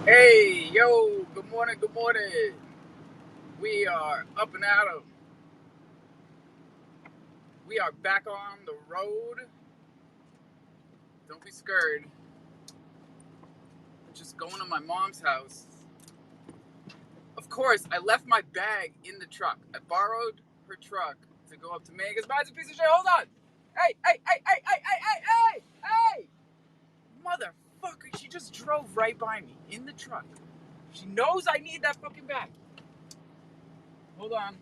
Hey, yo, good morning, good morning. We are up and at 'em. We are back on the road. Don't be scared. Just going to my mom's house. Of course, I left my bag in the truck. I borrowed her truck to go up to Megan's. Mine's a piece of shit. Hold on. Hey. Motherfucker, she just drove right by me in the truck. She knows I need that fucking bag. Hold on.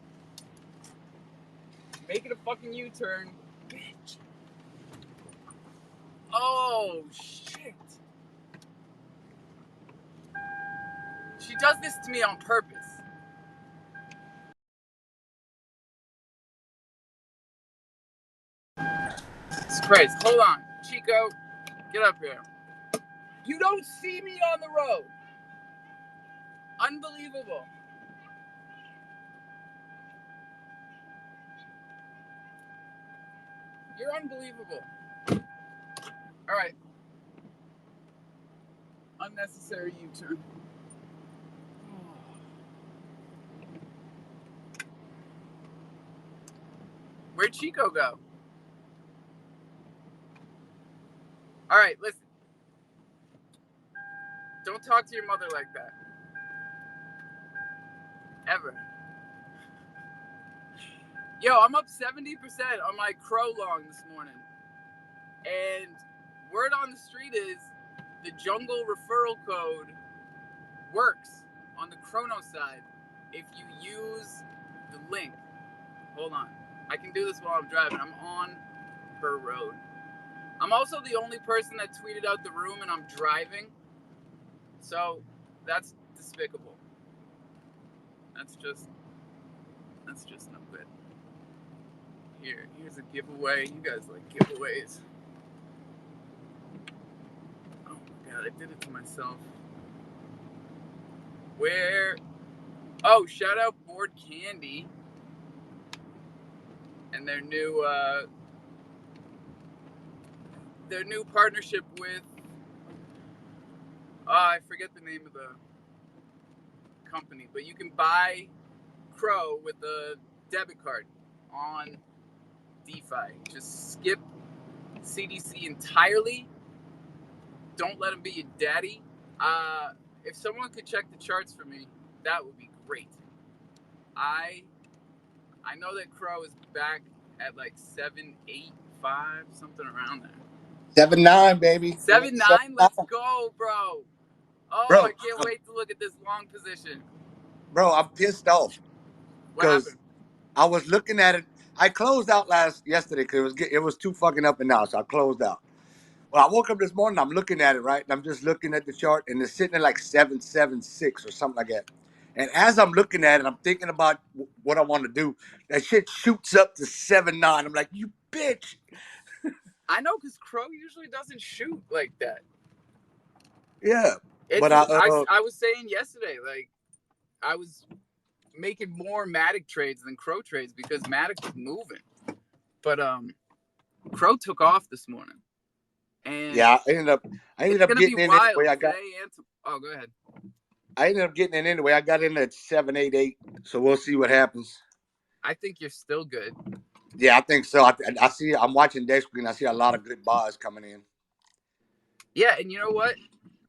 Making a fucking U-turn. Bitch. Oh, shit. She does this to me on purpose. It's crazy. Hold on. Chico, get up here. You don't see me on the road. Unbelievable. You're unbelievable. All right. Unnecessary U-turn. Where'd Chico go? All right, listen. Don't talk to your mother like that. Ever. Yo, I'm up 70% on my Cro long this morning. And word on the street is the jungle referral code works on the chrono side if you use the link. Hold on. I can do this while I'm driving. I'm on her road. I'm also the only person that tweeted out the room and I'm driving. So that's despicable. That's just no good. Here's a giveaway. You guys like giveaways. Oh my god, I did it to myself. Where? Oh, shout out Board Candy and their new partnership with I forget the name of the company, but you can buy Cro with a debit card on DeFi. Just skip CDC entirely. Don't let them be your daddy. If someone could check the charts for me, that would be great. I know that Cro is back at like 785, something around there. 7-9, baby. 7-9, let's go, bro. Oh, Bro, I can't wait to look at this long position. Bro, I'm pissed off What happened? because I was looking at it. I closed out yesterday because it was too fucking up and down, so I closed out. Well, I woke up this morning, I'm looking at it, right? And I'm just looking at the chart, and it's sitting at like 776 or something like that. And as I'm looking at it, I'm thinking about what I want to do. That shit shoots up to 7-9. I'm like, you bitch. I know, because Cro usually doesn't shoot like that. Yeah. It's But I was saying yesterday, like, I was making more Matic trades than Cro trades because Matic was moving. But Cro took off this morning. And yeah, I ended up getting in anyway. Oh, go ahead. I ended up getting in anyway. I got in at 788, so we'll see what happens. I think you're still good. Yeah, I think so. I see. I'm watching deck screen. I see a lot of good bars coming in. Yeah, and you know what?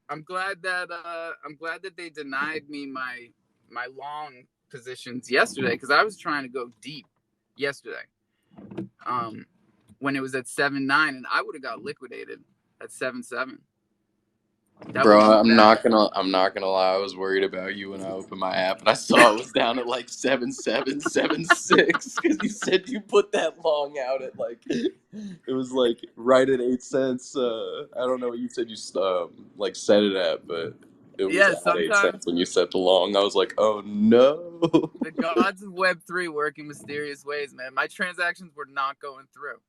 I'm glad that they denied me my long positions yesterday because I was trying to go deep yesterday. When it was at 7-9, and I would have got liquidated at 7-7. Bro, I'm not gonna lie. I was worried about you when I opened my app and I saw it was down at like 7.7, 7.6 because you said you put that long out at like it was like right at 8 cents. I don't know what you said you like set it at, but it was at 8 cents when you set the long. I was like, oh no. The gods of Web3 work in mysterious ways, man. My transactions were not going through,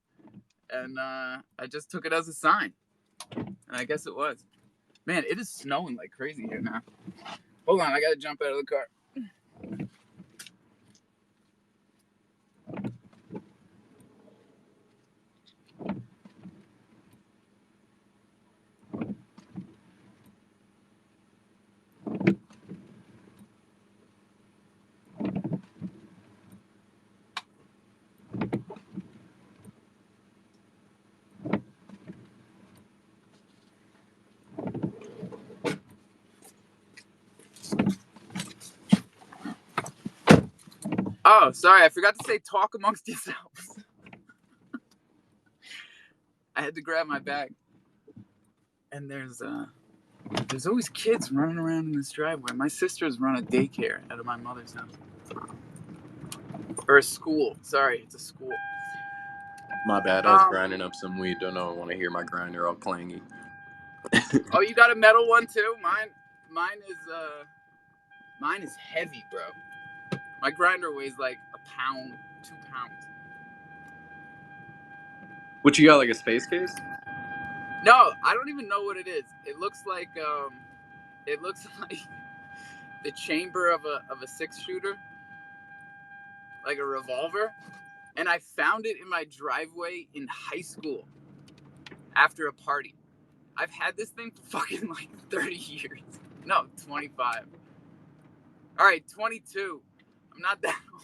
and I just took it as a sign, and I guess it was. Man, it is snowing like crazy here now. Hold on, I gotta jump out of the car. Oh, sorry, I forgot to say talk amongst yourselves. I had to grab my bag. And there's always kids running around in this driveway. My sisters run a daycare out of my mother's house. Or a school. Sorry, it's a school. My bad, I was grinding up some weed. Don't know, I want to hear my grinder all clangy. Oh, you got a metal one too? Mine is heavy, bro. My grinder weighs like a pound, 2 pounds. What, you got, like a space case? No, I don't even know what it is. It looks like the chamber of a 6-shooter, like a revolver. And I found it in my driveway in high school after a party. I've had this thing for fucking like 30 years. No, 25. All right, 22. I'm not that old.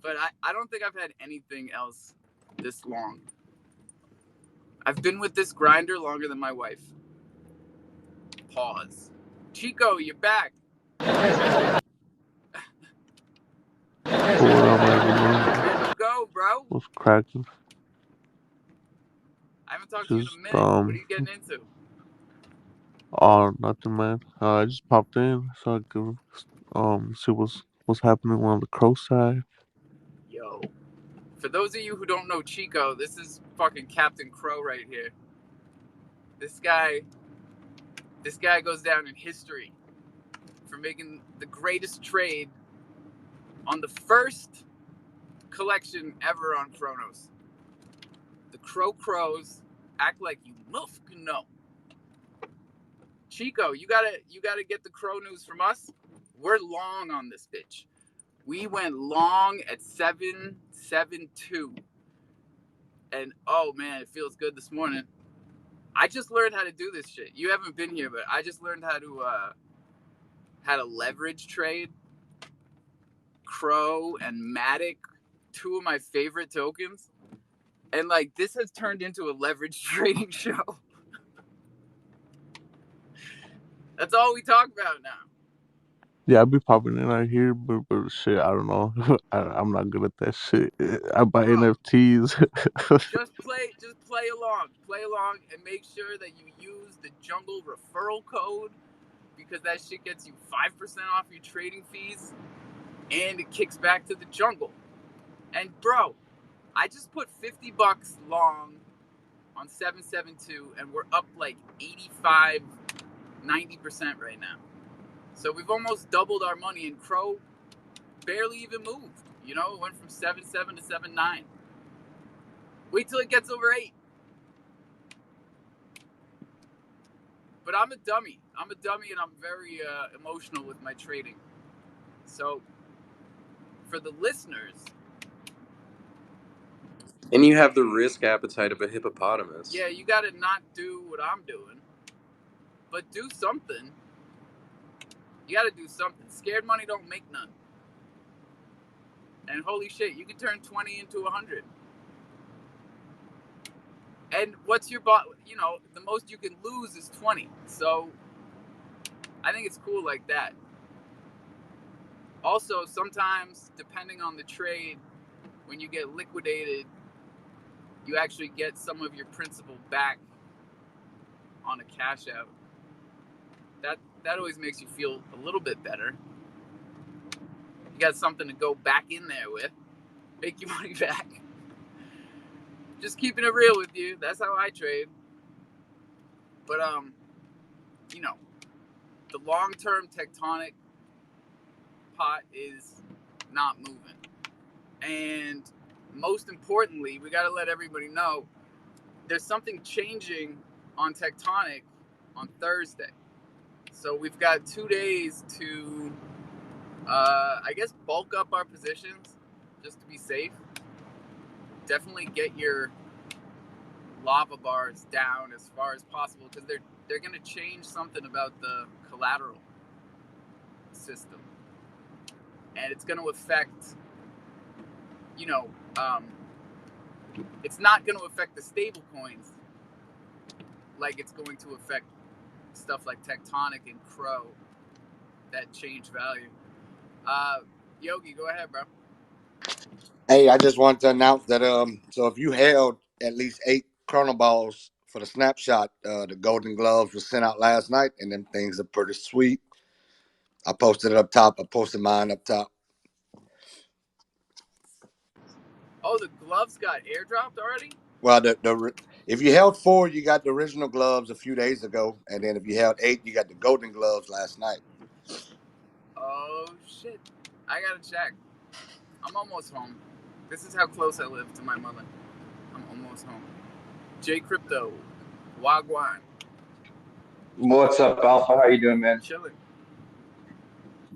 But I don't think I've had anything else this long. I've been with this grinder longer than my wife. Pause. Chico, you're back. What up, everyone? Go, bro. What's cracking? I haven't talked to you in a minute. What are you getting into? Oh, nothing, man. I just popped in so I could see what's happening on the Crow side. Yo. For those of you who don't know Chico, this is fucking Captain Crow right here. This guy goes down in history for making the greatest trade on the first collection ever on Chronos. The Crows act like you muff can know. Chico, you gotta get the Crow news from us. We're long on this bitch. We went long at 772. And oh man, it feels good this morning. I just learned how to do this shit. You haven't been here, but I just learned how to leverage trade. Crow and Matic, 2 of my favorite tokens. And like this has turned into a leverage trading show. That's all we talk about now. Yeah, I be popping in out here, but shit, I don't know. I'm not good at that shit. I buy NFTs. Just play along, and make sure that you use the Jungle referral code because that shit gets you 5% off your trading fees, and it kicks back to the jungle. And bro, I just put $50 long on 772, and we're up like 85, 90% right now. So we've almost doubled our money, and Crow barely even moved. You know, it went from 7.7 to 7.9. Wait till it gets over 8. But I'm a dummy, and I'm very emotional with my trading. So for the listeners, and you have the risk appetite of a hippopotamus. Yeah, you gotta not do what I'm doing, but do something. You gotta do something. Scared money don't make none. And holy shit, you can turn 20 into 100. And what's your the most you can lose is 20. So I think it's cool like that. Also, sometimes, depending on the trade, when you get liquidated, you actually get some of your principal back on a cash out. That always makes you feel a little bit better. You got something to go back in there with, make your money back. Just keeping it real with you. That's how I trade. But the long-term tectonic pot is not moving. And most importantly, we got to let everybody know there's something changing on tectonic on Thursday. So we've got 2 days to, I guess, bulk up our positions just to be safe. Definitely get your lava bars down as far as possible because they're going to change something about the collateral system. And it's going to affect, it's not going to affect the stable coins like it's going to affect stuff like Tectonic and Crow that change value. Yogi, go ahead, bro. Hey, I just want to announce that so if you held at least 8 Chrono Balls for the snapshot, the Golden Gloves were sent out last night, and them things are pretty sweet. I posted it up top. I posted mine up top. Oh, the gloves got airdropped already? Well, if you held 4, you got the original gloves a few days ago, and then if you held 8, you got the Golden Gloves last night. Oh shit! I gotta check. I'm almost home. This is how close I live to my mother. I'm almost home. J Crypto, Wagwan, What's up, Alpha? How you doing, man? chilling.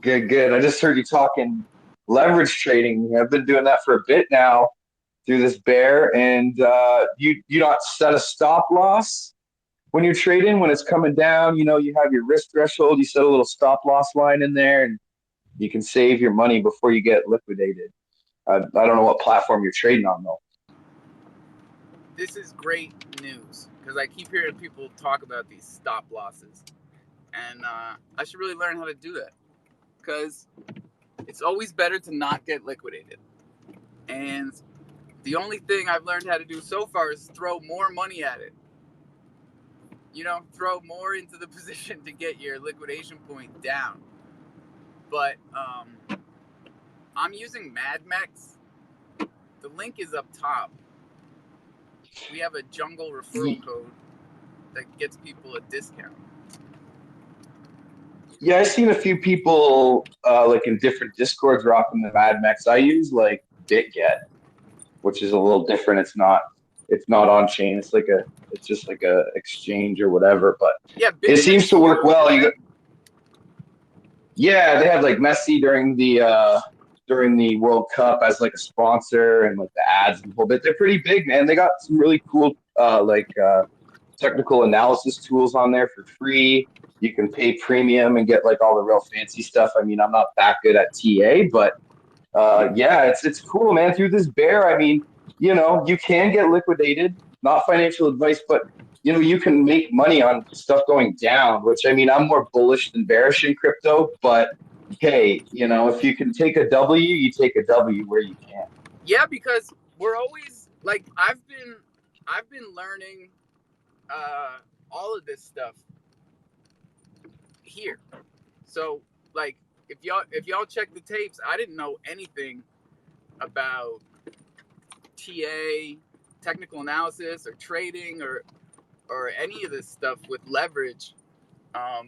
Good, good. I just heard you talking leverage trading. I've been doing that for a bit now through this bear, and you not set a stop loss when you're trading when it's coming down. You know, you have your risk threshold. You set a little stop loss line in there, and you can save your money before you get liquidated. I don't know what platform you're trading on though. This is great news because I keep hearing people talk about these stop losses, and I should really learn how to do that because it's always better to not get liquidated. And the only thing I've learned how to do so far is throw more money at it. You know, throw more into the position to get your liquidation point down. But I'm using MadMex. The link is up top. We have a jungle referral code that gets people a discount. Yeah, I've seen a few people like in different discords rocking the Mad Max. I use like BitGet, which is a little different. It's not on chain. It's just like a exchange or whatever. But Yeah, it BitGet seems is to work huge, well. isn't it? Yeah, they had like Messi during the World Cup as like a sponsor and like the ads and the whole bit. They're pretty big, man. They got some really cool technical analysis tools on there for free. You can pay premium and get like all the real fancy stuff. I mean, I'm not that good at TA, but yeah, it's cool, man. Through this bear, I mean, you know, you can get liquidated. Not financial advice, but you know, you can make money on stuff going down. Which I mean, I'm more bullish than bearish in crypto, but hey, you know, if you can take a W, you take a W where you can. Yeah, because we're always like I've been learning all of this stuff here. So like if y'all check the tapes, I didn't know anything about TA, technical analysis, or trading, or any of this stuff with leverage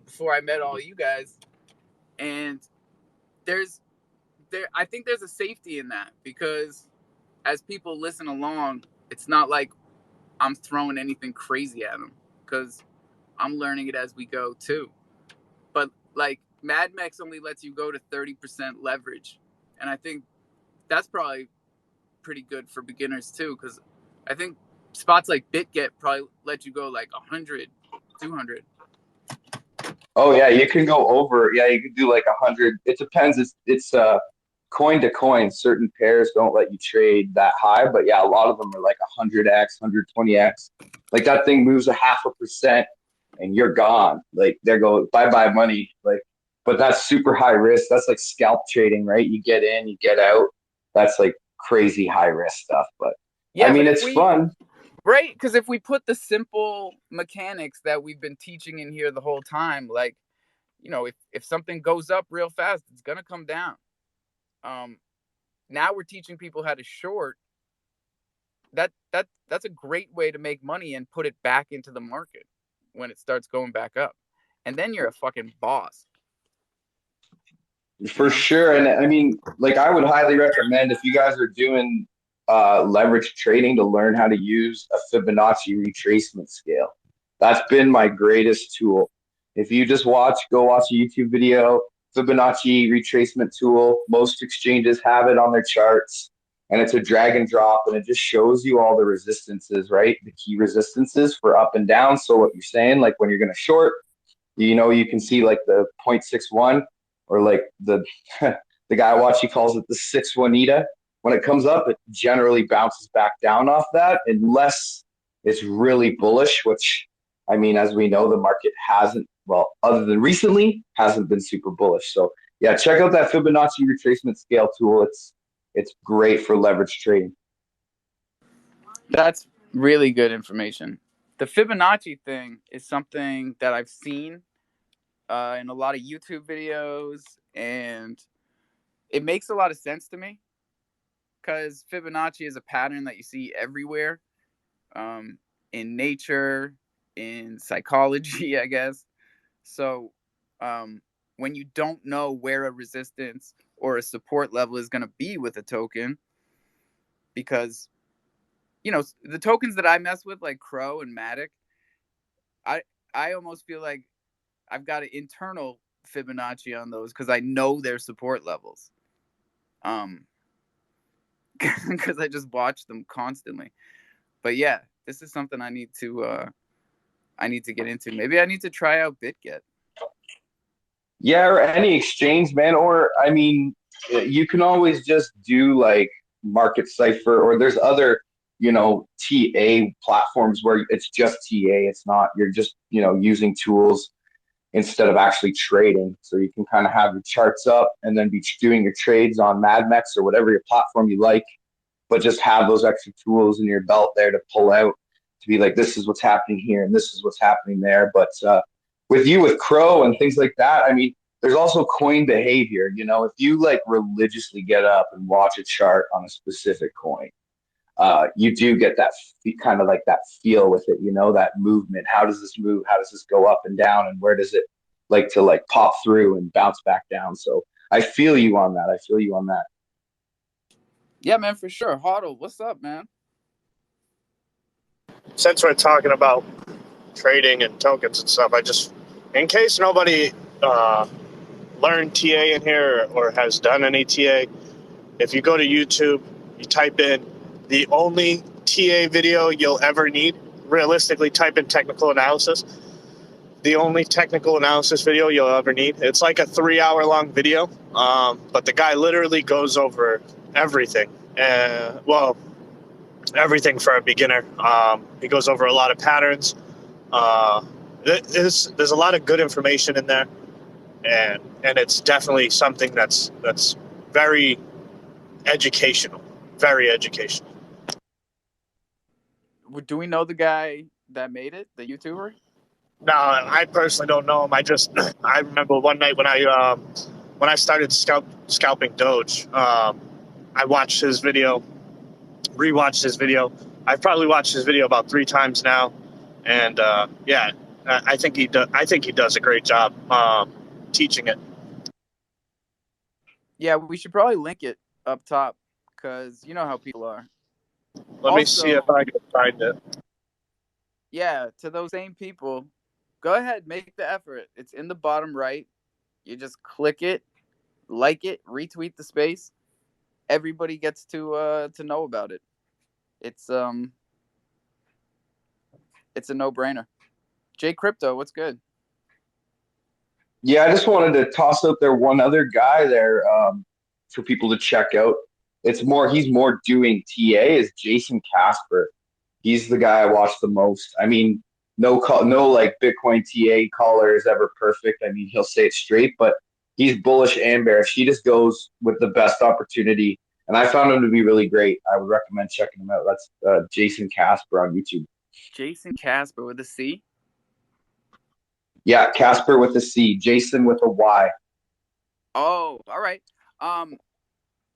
before I met all you guys. And I think there's a safety in that because as people listen along, it's not like I'm throwing anything crazy at them because I'm learning it as we go too. But like MadMex only lets you go to 30% leverage, and I think that's probably pretty good for beginners too because I think spots like BitGet probably let you go like 100, 200. Oh yeah, you can go over. Yeah, you can do like 100. It depends. It's coin to coin. Certain pairs don't let you trade that high, but yeah, a lot of them are like 100x, 120x. Like that thing moves a 0.5%, and you're gone. Like there go bye bye money. Like, but that's super high risk. That's like scalp trading, right? You get in, you get out. That's like crazy high risk stuff. But I Yeah, but mean, if it's we fun. right, because if we put the simple mechanics that we've been teaching in here the whole time, like you know, if something goes up real fast, it's gonna come down. Um, Now we're teaching people how to short. That's a great way to make money and put it back into the market when it starts going back up, and then you're a fucking boss. You For know? sure. And I mean, like I would highly recommend if you guys are doing leverage trading to learn how to use a Fibonacci retracement scale. That's been my greatest tool. If you just go watch a YouTube video, Fibonacci retracement tool. Most exchanges have it on their charts, and it's a drag and drop, and it just shows you all the resistances, right? The key resistances for up and down. So what you're saying, like when you're going to short, you know, you can see like the 0.61 or like the the guy I watch, he calls it the 6 Juanita. When it comes up, it generally bounces back down off that unless it's really bullish, which I mean, as we know, the market hasn't, well, other than recently, hasn't been super bullish. So Yeah, check out that Fibonacci retracement scale tool. It's great for leverage trading. That's really good information. The Fibonacci thing is something that I've seen in a lot of YouTube videos, and it makes a lot of sense to me because Fibonacci is a pattern that you see everywhere, in nature, in psychology, I guess. So when you don't know where a resistance or a support level is going to be with a token, because the tokens that I mess with, like Crow and Matic, I I almost feel like I've got an internal Fibonacci on those because I know their support levels. Because I just watch them constantly. But yeah, this is something I need to get into. Maybe I need to try out BitGet. Yeah, or any exchange, man. Or I mean, you can always just do like Market Cipher, or there's other, TA platforms where it's just TA. It's not, you're just, using tools instead of actually trading. So you can kind of have your charts up and then be doing your trades on MadMex or whatever your platform you like, but just have those extra tools in your belt there to pull out to be like, this is what's happening here and this is what's happening there. But with Crow and things like that, I mean, there's also coin behavior. If you like religiously get up and watch a chart on a specific coin, you do get that kind of like that feel with it, that movement. How does this move? How does this go up and down? And where does it like to like pop through and bounce back down? So I feel you on that. I feel you on that. Yeah, man, for sure. Hoddle, what's up, man? Since we're talking about trading and tokens and stuff, in case nobody learned TA in here or has done any TA, if you go to YouTube, you type in the only TA video you'll ever need, realistically type in technical analysis, the only technical analysis video you'll ever need. It's like a 3-hour long video, but the guy literally goes over everything. Everything for a beginner. He goes over a lot of patterns. There's a lot of good information in there, and it's definitely something that's very educational. Very educational. Do we know the guy that made it, the YouTuber? No, I personally don't know him. I remember one night when I started scalping Doge, I watched his video, rewatched his video. I've probably watched his video about 3 times now, and yeah, I think he does a great job teaching it. Yeah, we should probably link it up top because you know how people are. Let me see if I can find it. Yeah, to those same people, go ahead, make the effort. It's in the bottom right. You just click it, like it, retweet the space. Everybody gets to know about it. It's a no-brainer. Jay Crypto, what's good? Yeah, I just wanted to toss out there one other guy there for people to check out. He's more doing TA is Jason Casper. He's the guy I watch the most. I mean, no like Bitcoin TA caller is ever perfect. I mean, he'll say it straight, but he's bullish and bearish. He just goes with the best opportunity, and I found him to be really great. I would recommend checking him out. That's Jason Casper on YouTube. Jason Casper with a C? Yeah, Casper with a C, Jason with a Y. Oh, all right.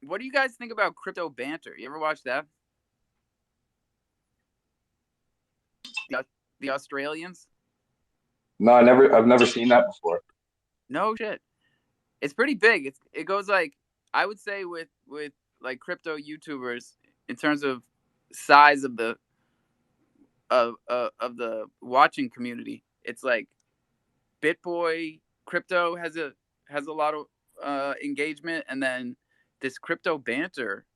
What do you guys think about Crypto Banter? You ever watch that? The Australians? No, I've never seen that before. No shit. It's pretty big. It goes like, I would say with like crypto YouTubers in terms of size of the watching community. It's like BitBoy Crypto has a lot of engagement, and then this Crypto Banter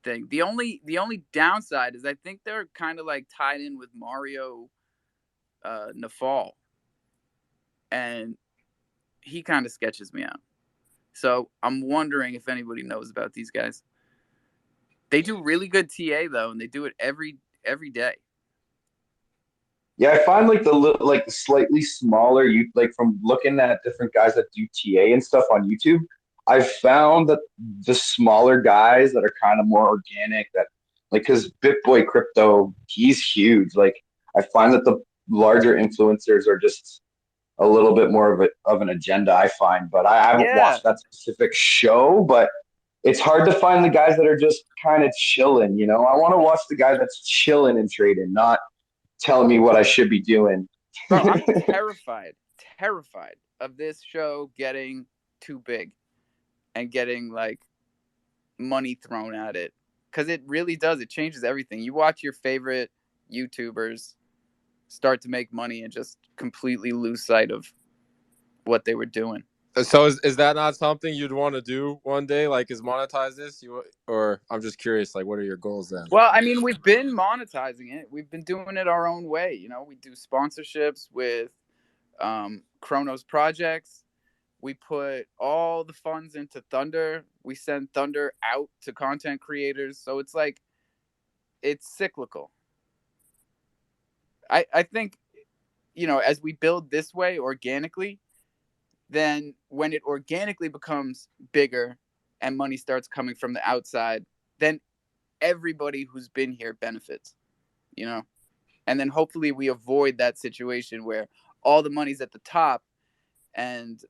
thing. The only downside is I think they're kind of like tied in with Mario Nafal, and he kind of sketches me out. So I'm wondering if anybody knows about these guys. They do really good TA though, and they do it every day. Yeah, I find like the slightly smaller you like from looking at different guys that do TA and stuff on YouTube, I've found that the smaller guys that are kind of more organic that like because BitBoy Crypto, he's huge. Like I find that the larger influencers are just a little bit more of an agenda, I find. But I haven't Yeah. watched that specific show, but it's hard to find the guys that are just kind of chilling, you know. I want to watch the guy that's chilling and trading, not telling me what I should be doing. Bro, I'm terrified of this show getting too big and getting like money thrown at it. Because it really does. It changes everything. You watch your favorite YouTubers start to make money and just completely lose sight of what they were doing. So is that not something you'd want to do one day? Like, is monetize this? Or I'm just curious. Like, what are your goals then? Well, I mean, we've been monetizing it. We've been doing it our own way. You know, we do sponsorships with Chronos projects. We put all the funds into Thunder. We send Thunder out to content creators. So it's like, it's cyclical. I think, you know, as we build this way organically, then when it organically becomes bigger and money starts coming from the outside, then everybody who's been here benefits, you know? And then hopefully we avoid that situation where all the money's at the top and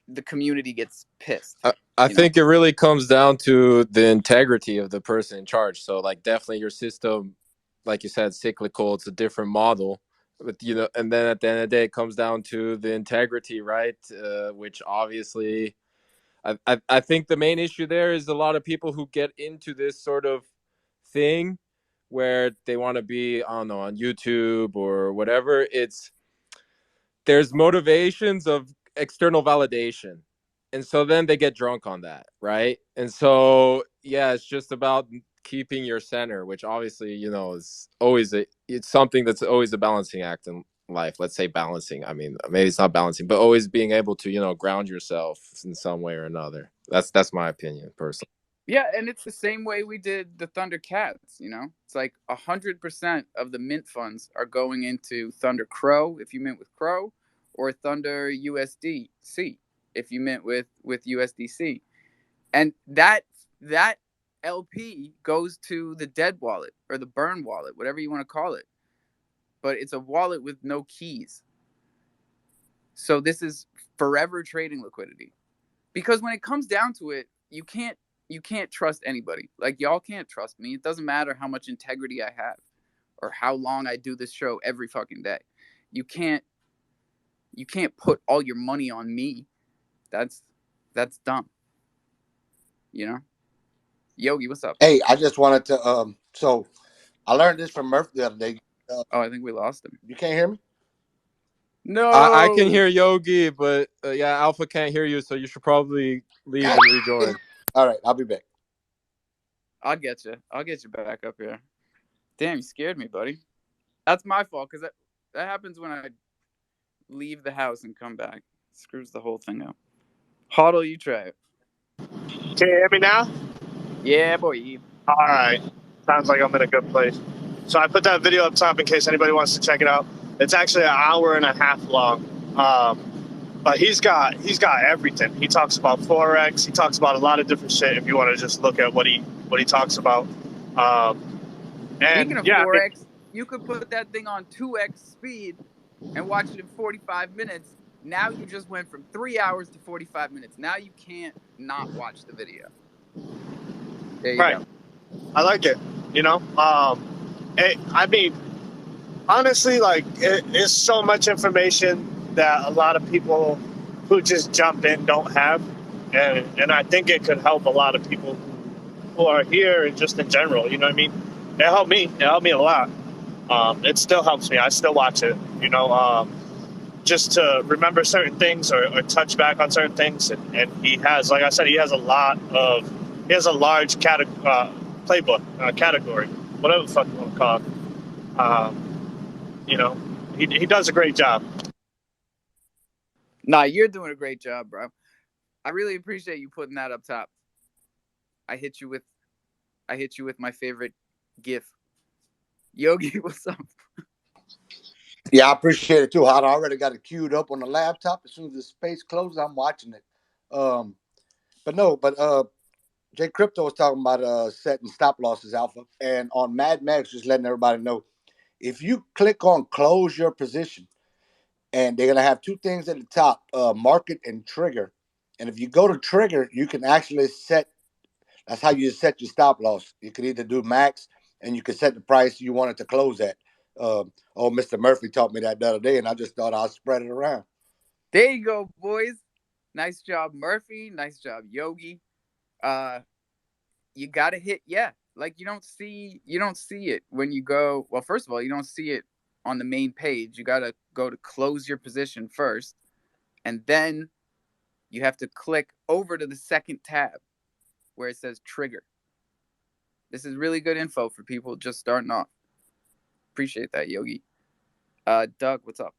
the community gets pissed. I think it really comes down to the integrity of the person in charge. So, like, definitely your system, like you said, cyclical. It's a different model, but you know, and then at the end of the day, it comes down to the integrity, right? Which obviously, I think the main issue there is a lot of people who get into this sort of thing where they want to be, I don't know, on YouTube or whatever. There's motivations of external validation, and so then they get drunk on that, right? And so yeah, it's just about keeping your center, which obviously, you know, is always it's something that's always a balancing act in life. Let's say balancing, I mean, maybe it's not balancing, but always being able to, you know, ground yourself in some way or another. That's my opinion personally. Yeah, and it's the same way we did the Thundercats, you know? It's like 100% of the mint funds are going into Thunder Crow if you mint with Crow, or Thunder USDC if you mint with USDC. And that LP goes to the dead wallet or the burn wallet, whatever you want to call it. But it's a wallet with no keys. So this is forever trading liquidity. Because when it comes down to it, you can't trust anybody. Like, y'all can't trust me. It doesn't matter how much integrity I have or how long I do this show every fucking day. You can't put all your money on me. That's dumb. You know? Yogi, what's up? Hey, I just wanted to so I learned this from Murph the other day. I think we lost him. You can't hear me? No. I can hear Yogi, but yeah, Alpha can't hear you, so you should probably leave and rejoin. All right, I'll be back. I'll get you back up here. Damn, you scared me, buddy. That's my fault, because that happens when I leave the house and come back. It screws the whole thing up. Huddle, you try it. Can you hear me now? Yeah, boy. All right. Sounds like I'm in a good place. So I put that video up top in case anybody wants to check it out. It's actually an hour and a half long. But he's got everything. He talks about Forex. He talks about a lot of different shit if you want to just look at what he talks about. Speaking of Forex, you could put that thing on 2x speed and watch it in 45 minutes. Now you just went from 3 hours to 45 minutes. Now you can't not watch the video. There you go. I like it. You know, I mean, honestly, like it's so much information that a lot of people who just jump in don't have, and I think it could help a lot of people who are here and just in general. You know what I mean? It helped me. It helped me a lot. It still helps me. I still watch it. You know, just to remember certain things or touch back on certain things, and he has, like I said, he has a large playbook category, whatever the fuck you want to call it. You know, he does a great job. Nah, you're doing a great job, bro. I really appreciate you putting that up top. I hit you with my favorite GIF. Yogi, what's up? Yeah, I appreciate it too. I already got it queued up on the laptop. As soon as the space closes, I'm watching it. Um, but Jay Crypto was talking about setting stop losses alpha, and on Mad Max, just letting everybody know if you click on close your position, and they're gonna have two things at the top: market and trigger. And if you go to trigger, you can actually set. That's how you set your stop loss. You can either do max, and you can set the price you want it to close at. Mr. Murphy taught me that the other day, and I just thought I'd spread it around. There you go, boys. Nice job, Murphy. Nice job, Yogi. You gotta hit like you don't see it when you go. Well, first of all, you don't see it on the main page. You gotta go to close your position first, and then you have to click over to the second tab where it says trigger. This is really good info for people just starting off. Appreciate that, Yogi. Doug, what's up?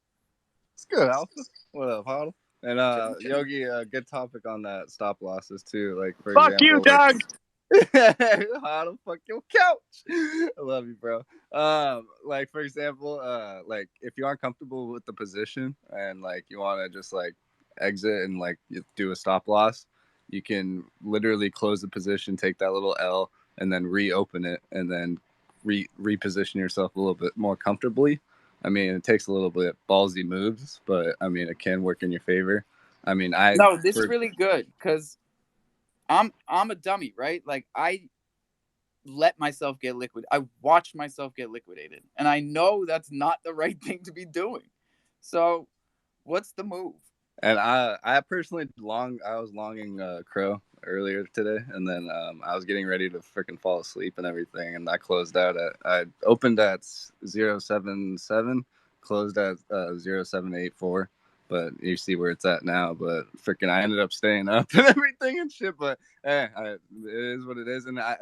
It's good, Alpha. What up, Huddle? And Chillin', chillin'. Yogi, good topic on that stop losses too. Like for Fuck example, you, Doug. Huddle, fuck your couch. I love you, bro. Like for example, like if you aren't comfortable with the position and like you want to just like exit and like do a stop loss, you can literally close the position, take that little L, and then reopen it, and then reposition yourself a little bit more comfortably. I mean, it takes a little bit ballsy moves, but I mean, it can work in your favor. I mean, No, this is really good because I'm a dummy, right? Like I let myself get liquid. I watch myself get liquidated, and I know that's not the right thing to be doing. So, what's the move? And I personally I was longing Crow earlier today, and then I was getting ready to freaking fall asleep and everything, and I closed out I opened at 077, closed at 0784, but you see where it's at now. But freaking, I ended up staying up and everything and shit. But it is what it is. And I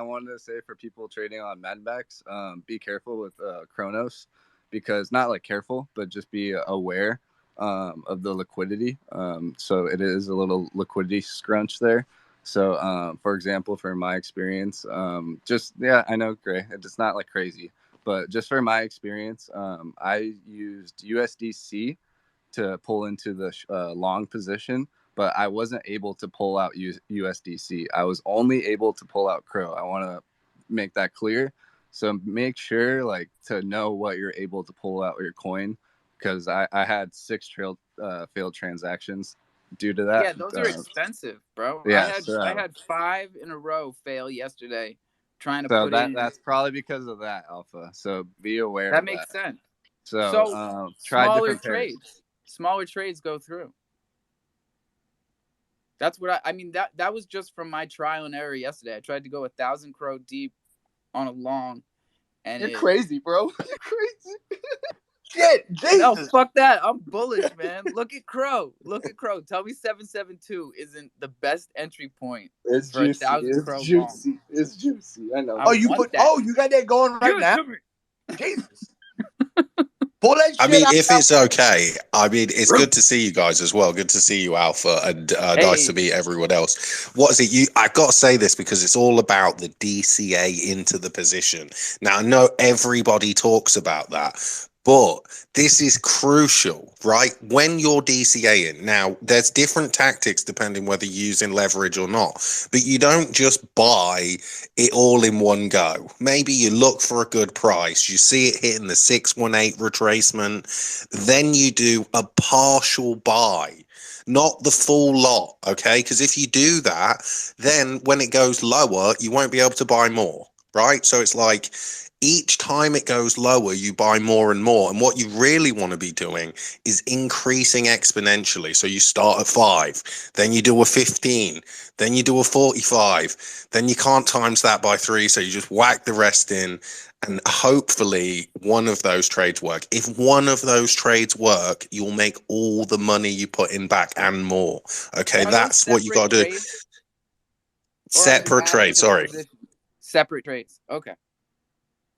wanted to say for people trading on Madbacks, be careful with Chronos, because not like careful, but just be aware of the liquidity. So it is a little liquidity scrunch there. So, for example, for my experience, I know, Gray, it's not like crazy, but just for my experience, I used USDC to pull into the long position, but I wasn't able to pull out USDC. I was only able to pull out Crow. I want to make that clear. So make sure to know what you're able to pull out your coin, because I had 6 failed transactions due to that. Yeah, those are expensive, bro. Yeah, I had 5 in a row fail yesterday trying to so put in. that's probably because of that, Alpha. So be aware That of makes that. sense. So try smaller different pairs. Smaller trades go through. That's what I mean. That was just from my trial and error yesterday. I tried to go 1,000 Crow deep on a long, and You're crazy, bro. You're crazy. Shit, Jesus. No, fuck that. I'm bullish, man. Look at Crow. Tell me 772 isn't the best entry point It's for juicy. 1,000 Crow long. It's juicy. I know. You got that going right now. Jesus. Pull that shit I mean, out. if it's okay, I mean, it's good to see you guys as well. Good to see you, Alpha, and nice to meet everyone else. What is it? I've got to say this because it's all about the DCA into the position. Now, I know everybody talks about that, but this is crucial, right? When you're DCAing, now there's different tactics depending whether you're using leverage or not, but you don't just buy it all in one go. Maybe you look for a good price, you see it hitting the 618 retracement, then you do a partial buy, not the full lot, okay? Because if you do that, then when it goes lower, you won't be able to buy more, right? So it's like each time it goes lower, you buy more and more. And what you really want to be doing is increasing exponentially. So you start at 5, then you do a 15, then you do a 45, then you can't times that by 3. So you just whack the rest in, and hopefully one of those trades work. If one of those trades work, you'll make all the money you put in back and more. Okay, that's what you got to do. Separate trades, sorry. Separate trades. Okay.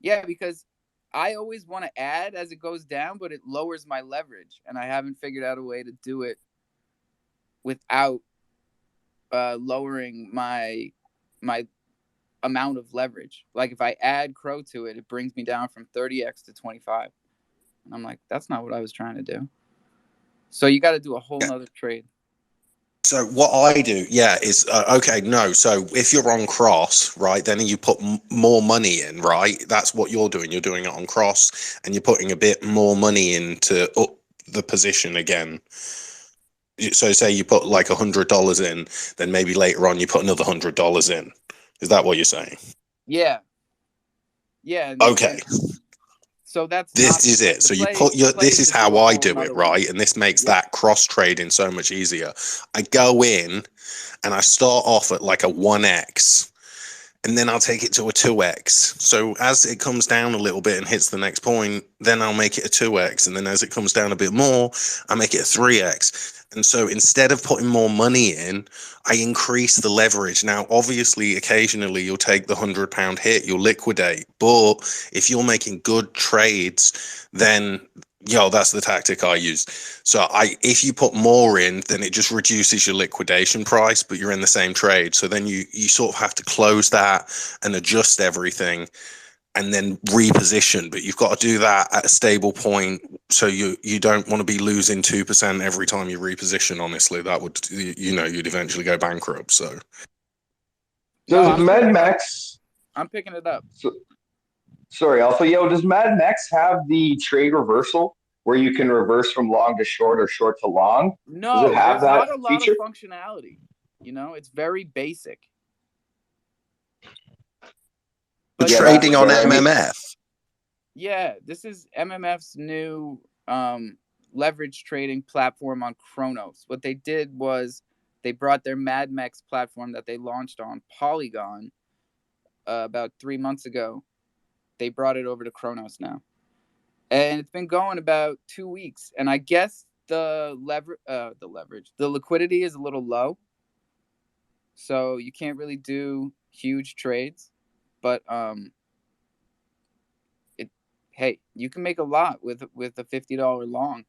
Yeah, because I always want to add as it goes down, but it lowers my leverage, and I haven't figured out a way to do it without lowering my amount of leverage. Like if I add Cro to it, it brings me down from 30x to 25. And I'm like, that's not what I was trying to do. So you got to do a whole nother trade. So what I do, is okay. No, so if you're on cross, right, then you put more money in, right? That's what you're doing. You're doing it on cross, and you're putting a bit more money into up the position again. So say you put like $100 in, then maybe later on you put another $100 in. Is that what you're saying? Yeah. Yeah. Okay. So that's this is it. So you put your. This is how I do it, right? And this makes that cross trading so much easier. I go in, and I start off at like a 1x, and then I'll take it to a 2x. So as it comes down a little bit and hits the next point, then I'll make it a 2x, and then as it comes down a bit more, I make it a 3x. And so instead of putting more money in, I increase the leverage. Now, obviously, occasionally you'll take the £100 hit, you'll liquidate. But if you're making good trades, then that's the tactic I use. So if you put more in, then it just reduces your liquidation price, but you're in the same trade. So then you sort of have to close that and adjust everything and then reposition. But you've got to do that at a stable point. So you don't want to be losing 2% every time you reposition. Honestly, that would, you'd eventually go bankrupt. So does Mad Max? I'm picking it up. Sorry, Alpha. Does Mad Max have the trade reversal where you can reverse from long to short or short to long? No, does it have there's that not a feature? lot of functionality. It's very basic. But trading on MMF. Yeah, this is MMF's new leverage trading platform on Cronos. What they did was they brought their Mad Max platform that they launched on Polygon about 3 months ago. They brought it over to Cronos now. And it's been going about 2 weeks. And I guess the liquidity is a little low. So you can't really do huge trades. But hey, you can make a lot with a $50 long.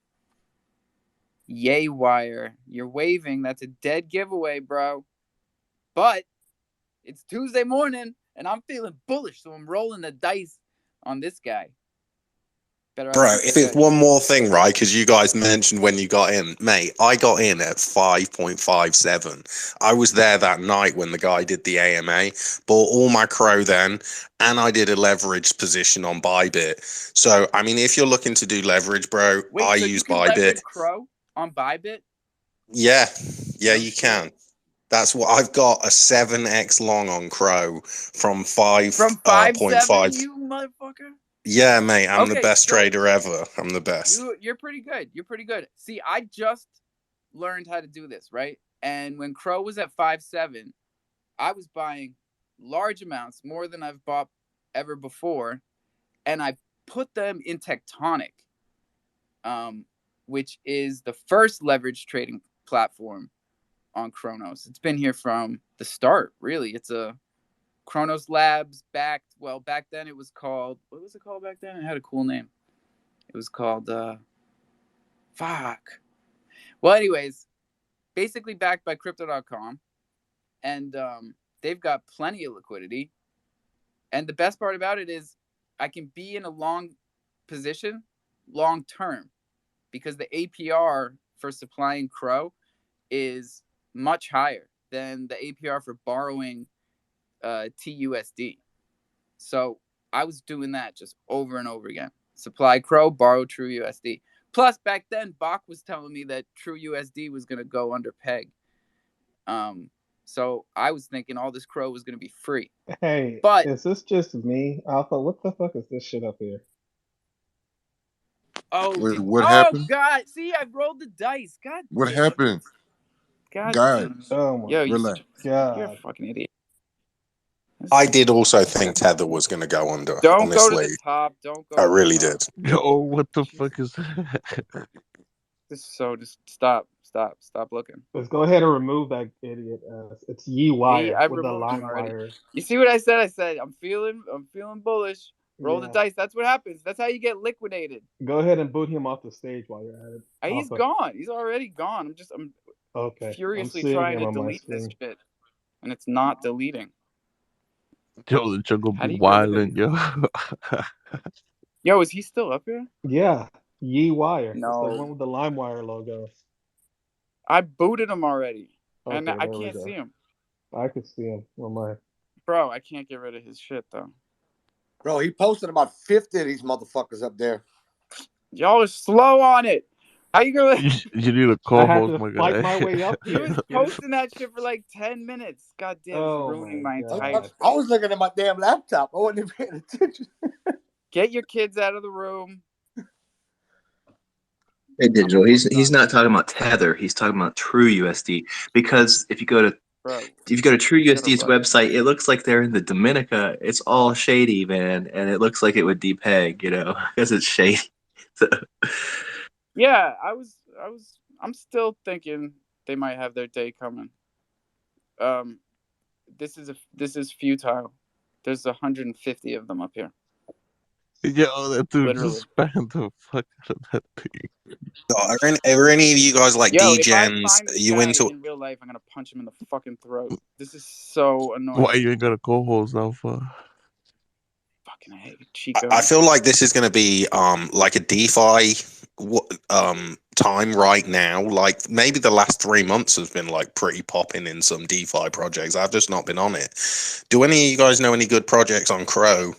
Yay, wire. You're waving. That's a dead giveaway, bro. But it's Tuesday morning, and I'm feeling bullish, so I'm rolling the dice on this guy. Bro, if it's one more thing, right, because you guys mentioned when you got in, mate, I got in at 5.57. I was there that night when the guy did the AMA, bought all my Cro then, and I did a leverage position on Bybit. So, I mean, if you're looking to do leverage, bro, I use Bybit. Cro on Bybit? Yeah, you can. That's what I've got, a 7x long on Cro from 5.5. You motherfucker. Yeah, mate, I'm the best trader ever. I'm the best. You're pretty good. You're pretty good. See, I just learned how to do this, right? And when Cro was at 5.7, I was buying large amounts, more than I've bought ever before, and I put them in Tectonic, which is the first leverage trading platform on Cronos. It's been here from the start, really. It's a Cronos Labs back then it was called, what was it called back then? It had a cool name. It was called, Well, anyways, basically backed by Crypto.com. And they've got plenty of liquidity. And the best part about it is I can be in a long position long term because the APR for supplying Cro is much higher than the APR for borrowing TUSD. So I was doing that just over and over again. Supply Cro, borrow True USD. Plus, back then, Bach was telling me that True USD was going to go under peg. So I was thinking all this Cro was going to be free. Hey, but is this just me, Alpha? What the fuck is this shit up here? Oh, what happened? God. See, I rolled the dice. God. What happened? God. Oh my relax. God. You're a fucking idiot. I did also think Tether was going to go under. Don't honestly. go to the top. Don't go. I really did. Yo, what the fuck is that? Just stop looking. Let's go ahead and remove that idiot. It's Ye Wire with the line wire. You see what I said? I said I'm feeling bullish. Roll the dice. That's what happens. That's how you get liquidated. Go ahead and boot him off the stage while you're at it. He's gone. He's already gone. I'm okay. furiously trying to delete this shit, and it's not deleting. Yo, the jungle How be do you get rid of wildin', yo. Yo, is he still up here? Yeah, Ye Wire. It's the No. one with the LimeWire logo. I booted him already. And Okay, I there we can't go. see him. I could see him on my. Bro, I can't get rid of his shit, though. Bro, he posted about 50 of these motherfuckers up there. Y'all are slow on it. How you gonna... You need a I had co-host, to my fight guy. my way up He here. was posting that shit for like 10 minutes. God damn, it's Oh ruining my my entire god. I was looking at my damn laptop. I wasn't even paying attention. Get your kids out of the room. Hey, I'm Digital. almost He's done. not talking about Tether. He's talking about True USD. Because if you go to Bro, True get a USD's life. website, it looks like they're in the Dominica. It's all shady, man, and it looks like it would depeg, because it's shady. So, Yeah, I'm still thinking they might have their day coming. This is futile. There's 150 of them up here. Yo, that dude Literally. just spammed the fuck out of that thing. Are any of you guys like Yo, if I DGens? find Are this you guy into? in real life, I'm gonna punch him in the fucking throat. This is so annoying. Why you ain't got a co-host, Alpha? Fucking hate Chico. I feel like this is going to be like a DeFi time right now. Like maybe the last 3 months has been like pretty popping in some DeFi projects. I've just not been on it. Do any of you guys know any good projects on Cro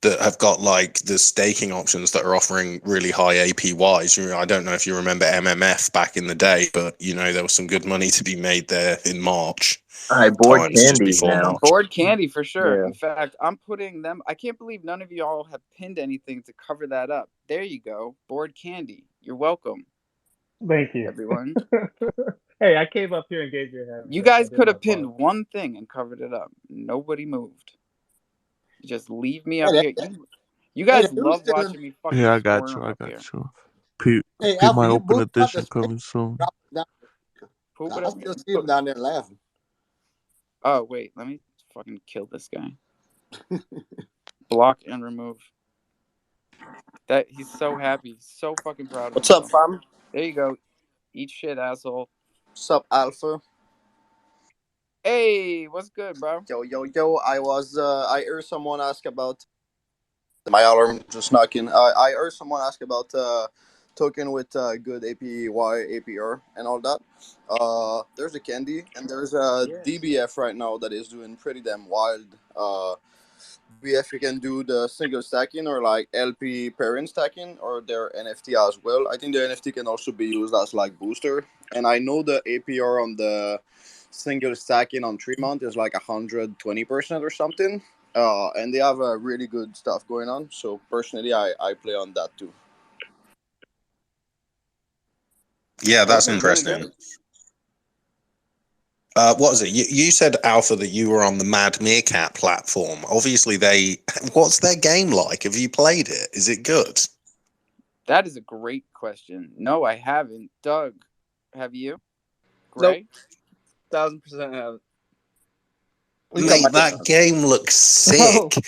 that have got like the staking options that are offering really high APYs? I don't know if you remember MMF back in the day, but there was some good money to be made there in March. I board Times just candy before now. March. Board candy for sure. Yeah. In fact, I'm putting them. I can't believe none of you all have pinned anything to cover that up. There you go. Board candy. You're welcome. Thank you, everyone. Hey, I came up here and gave you a hand. You Chris. I guys did could my have pinned part. one thing and covered it up. Nobody moved. Just leave me Hey, up here. You guys the news love still in. watching me fucking Yeah, I got you. squirm I up got here. you. Pete, Hey, Pete, Alpha, my you open booked out the edition coming soon. down. Put I whatever. still see him down there laughing. Oh wait, let me fucking kill this guy. Block and remove. That he's so happy. He's so fucking proud of What's up, himself. fam? There you go. Eat shit, asshole. What's up, Alpha? Hey, what's good, bro? Yo. I heard someone ask about my alarm just knocking. I heard someone ask about token with good APY, APR, and all that. There's a candy, and there's a Yes. DBF right now that is doing pretty damn wild. DBF, you can do the single stacking or like LP parent stacking or their NFT as well. I think the NFT can also be used as like booster. And I know the APR on the single stacking on Tremont is like 120% or something. And they have really good stuff going on. So personally, I play on that too. Yeah, that's Okay, very interesting. good. What is it? You said, Alpha, that you were on the Mad Meerkat platform. Obviously, what's their game like? Have you played it? Is it good? That is a great question. No, I haven't. Doug, have you? Nope. Gray? 1000% haven't. Mate, that game looks sick.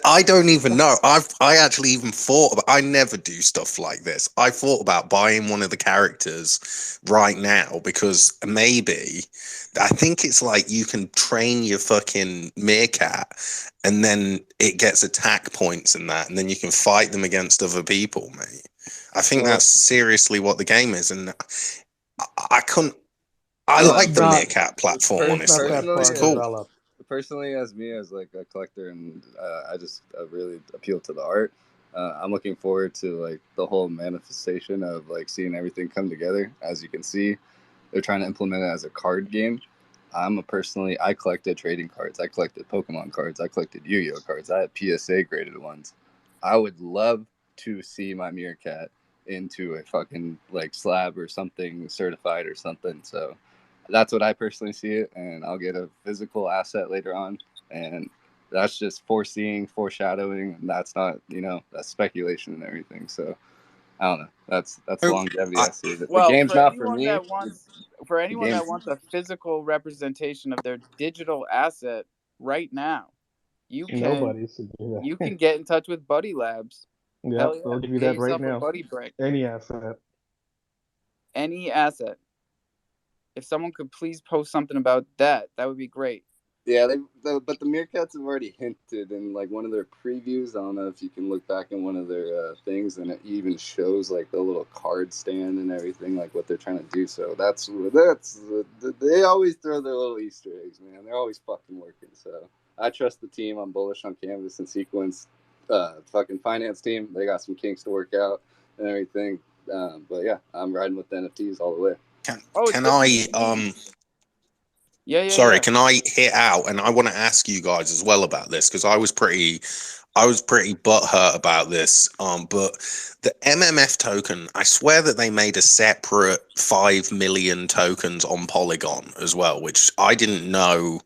I don't even know. I actually even thought about. I never do stuff like this. I thought about buying one of the characters right now because maybe I think it's like you can train your fucking meerkat, and then it gets attack points and that, and then you can fight them against other people, mate. I think that's seriously what the game is, and I couldn't. I like the meerkat platform, honestly. It's cool. Personally, as me, as like a collector, and I just really appeal to the art. I'm looking forward to like the whole manifestation of like seeing everything come together. As you can see, they're trying to implement it as a card game. I collected trading cards. I collected Pokemon cards. I collected Yu-Gi-Oh cards. I had PSA graded ones. I would love to see my meerkat into a fucking like slab or something certified or something. So that's what I personally see it, and I'll get a physical asset later on, and that's just foreshadowing, and that's not, that's speculation and everything. So I don't know. That's longevity. I see it. Well, The game's not for me. For anyone that wants a physical representation of their digital asset right now, you can get in touch with Buddy Labs. Yep, they'll give you that right now. A Buddy break. Any asset. Any asset. If someone could please post something about that, that would be great. Yeah, but the Meerkats have already hinted in like one of their previews. I don't know if you can look back in one of their things, and it even shows like the little card stand and everything, like what they're trying to do. So they always throw their little Easter eggs, man. They're always fucking working. So I trust the team. I'm bullish on Canvas and Sequence. Fucking finance team, they got some kinks to work out and everything. But yeah, I'm riding with the NFTs all the way. Can I Sorry, can I hit out? And I want to ask you guys as well about this because I was pretty butthurt about this. But the MMF token, I swear that they made a separate 5 million tokens on Polygon as well, which I didn't know.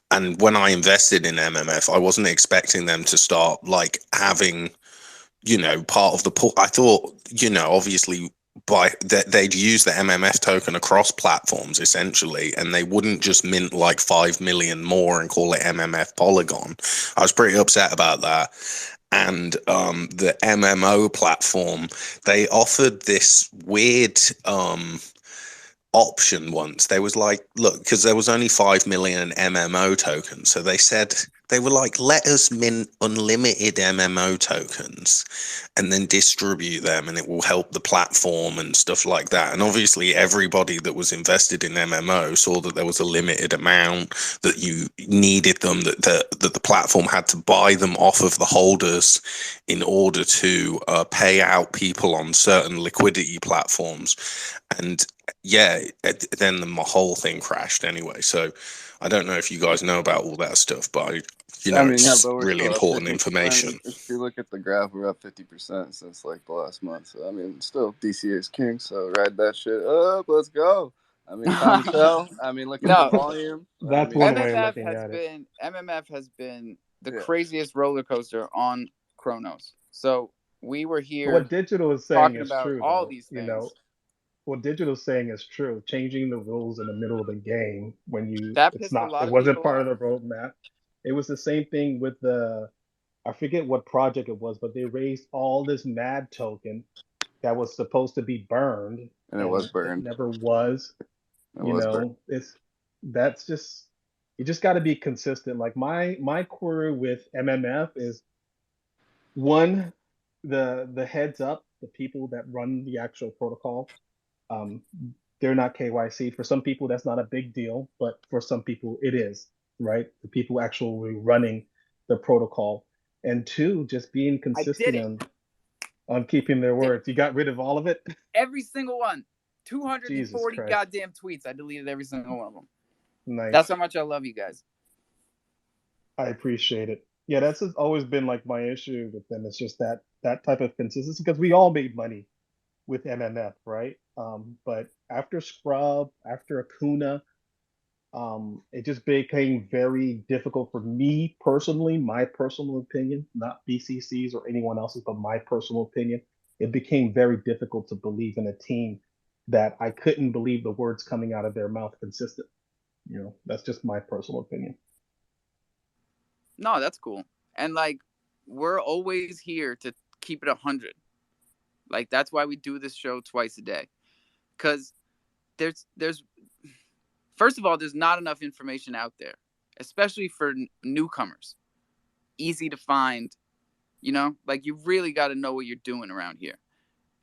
And when I invested in MMF, I wasn't expecting them to start like having, part of the pool. I thought, obviously by that they'd use the MMF token across platforms essentially, and they wouldn't just mint like 5 million more and call it MMF Polygon. I was pretty upset about that. And the MMO platform, they offered this weird option once. They was like, look, because there was only 5 million MMO tokens, so they said they were like, let us mint unlimited MMO tokens and then distribute them, and it will help the platform and stuff like that. And obviously everybody that was invested in MMO saw that there was a limited amount, that you needed them, that the platform had to buy them off of the holders in order to pay out people on certain liquidity platforms. And yeah, then the whole thing crashed anyway. So I don't know if you guys know about all that stuff, but it's but we're really still important information. If you look at the graph, we're up 50% since like the last month. So I mean, still DCA is king. So ride that shit up. Let's go. I mean, time to tell. I mean, look at the volume. That's one way of looking at it. MMF has been the craziest roller coaster on Chronos. So we were here. What Digital is saying talking is about true. All though, these things. What Digital's saying is true. Changing the rules in the middle of the game when it wasn't part of the roadmap. It was the same thing with I forget what project it was, but they raised all this MAD token that was supposed to be burned, and it was burned. It never was. That's just, you just got to be consistent. Like my query with MMF is one, the heads up, the people that run the actual protocol, um, they're not KYC. For some people, that's not a big deal, but for some people, it is, right? The people actually running the protocol. And two, just being consistent on keeping their words. You got rid of all of it? Every single one. 240 goddamn tweets. I deleted every single one of them. Nice. That's how much I love you guys. I appreciate it. Yeah, that's always been like my issue with them. It's just that type of consistency, because we all made money with MMF, right? But after Scrub, after Acuna, it just became very difficult for me personally, my personal opinion, not BCC's or anyone else's, but my personal opinion. It became very difficult to believe in a team that I couldn't believe the words coming out of their mouth consistent. That's just my personal opinion. No, that's cool. And like, we're always here to keep it 100. Like, that's why we do this show twice a day. Because there's first of all, there's not enough information out there, especially for newcomers. Easy to find, like, you really got to know what you're doing around here.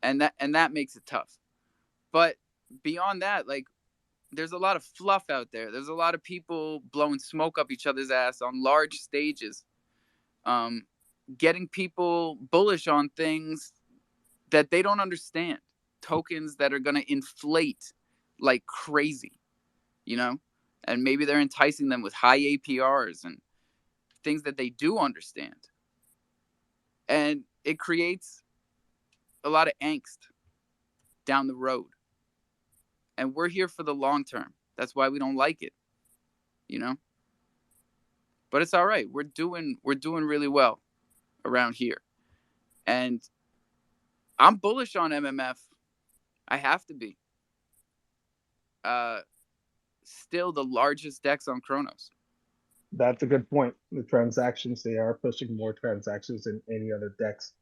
And that makes it tough. But beyond that, like, there's a lot of fluff out there. There's a lot of people blowing smoke up each other's ass on large stages, getting people bullish on things that they don't understand. Tokens that are going to inflate like crazy, and maybe they're enticing them with high APRs and things that they do understand. And it creates a lot of angst down the road. And we're here for the long term. That's why we don't like it, But it's all right. We're doing really well around here. And I'm bullish on MMF. I have to be. Still the largest DEX on Chronos. That's a good point. The transactions, they are pushing more transactions than any other DEX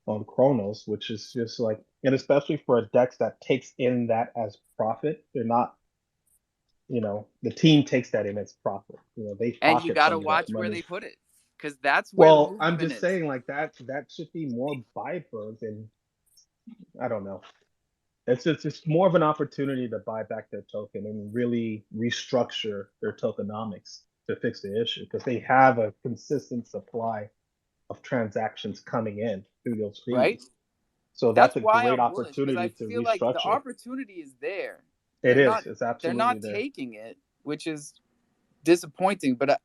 on Chronos, which is just like, and especially for a DEX that takes in that as profit, they're not the team takes that in as profit. They And you pocket got to some of that watch where money. they put it, because that's where the Well, I'm movement just is. saying, like that should be more byproduct, and I don't know. It's more of an opportunity to buy back their token and really restructure their tokenomics to fix the issue, because they have a consistent supply of transactions coming in through those Right? fees. So That's that's a why great I'm bullish, because I opportunity to feel like the restructure. opportunity is there. It They're is. not It's they're absolutely not there. taking it, which is disappointing, but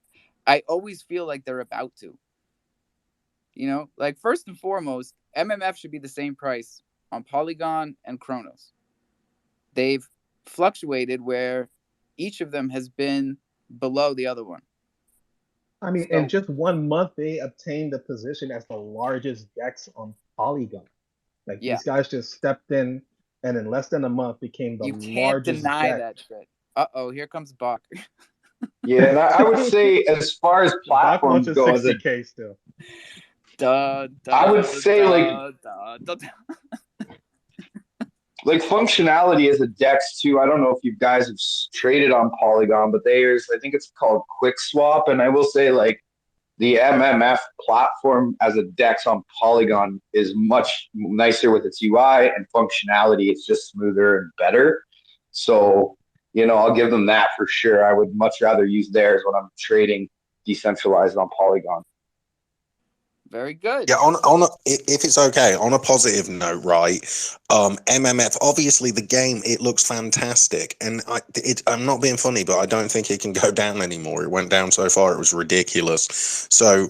I always feel like they're about to. Like first and foremost, MMF should be the same price on Polygon and Chronos. They've fluctuated where each of them has been below the other one. I mean, in So just 1 month, they obtained the position as the largest DEX on Polygon. Like yeah, these guys just stepped in, and in less than a month became the you can't largest deny DEX. that shit. Uh-oh, here comes Bach. Yeah, and I would say as far as Bach wants platforms a go, as a 60K still. I would say like functionality as a DEX too. I don't know if you guys have traded on Polygon, but I think it's called Quick Swap, and I will say like the MMF platform as a DEX on Polygon is much nicer with its UI and functionality. It's just smoother and better. So, I'll give them that for sure. I would much rather use theirs when I'm trading decentralized on Polygon. Very good. Yeah, if it's okay, on a positive note, right? MMF, obviously the game, it looks fantastic, and I'm not being funny, but I don't think it can go down anymore. It went down so far, it was ridiculous. So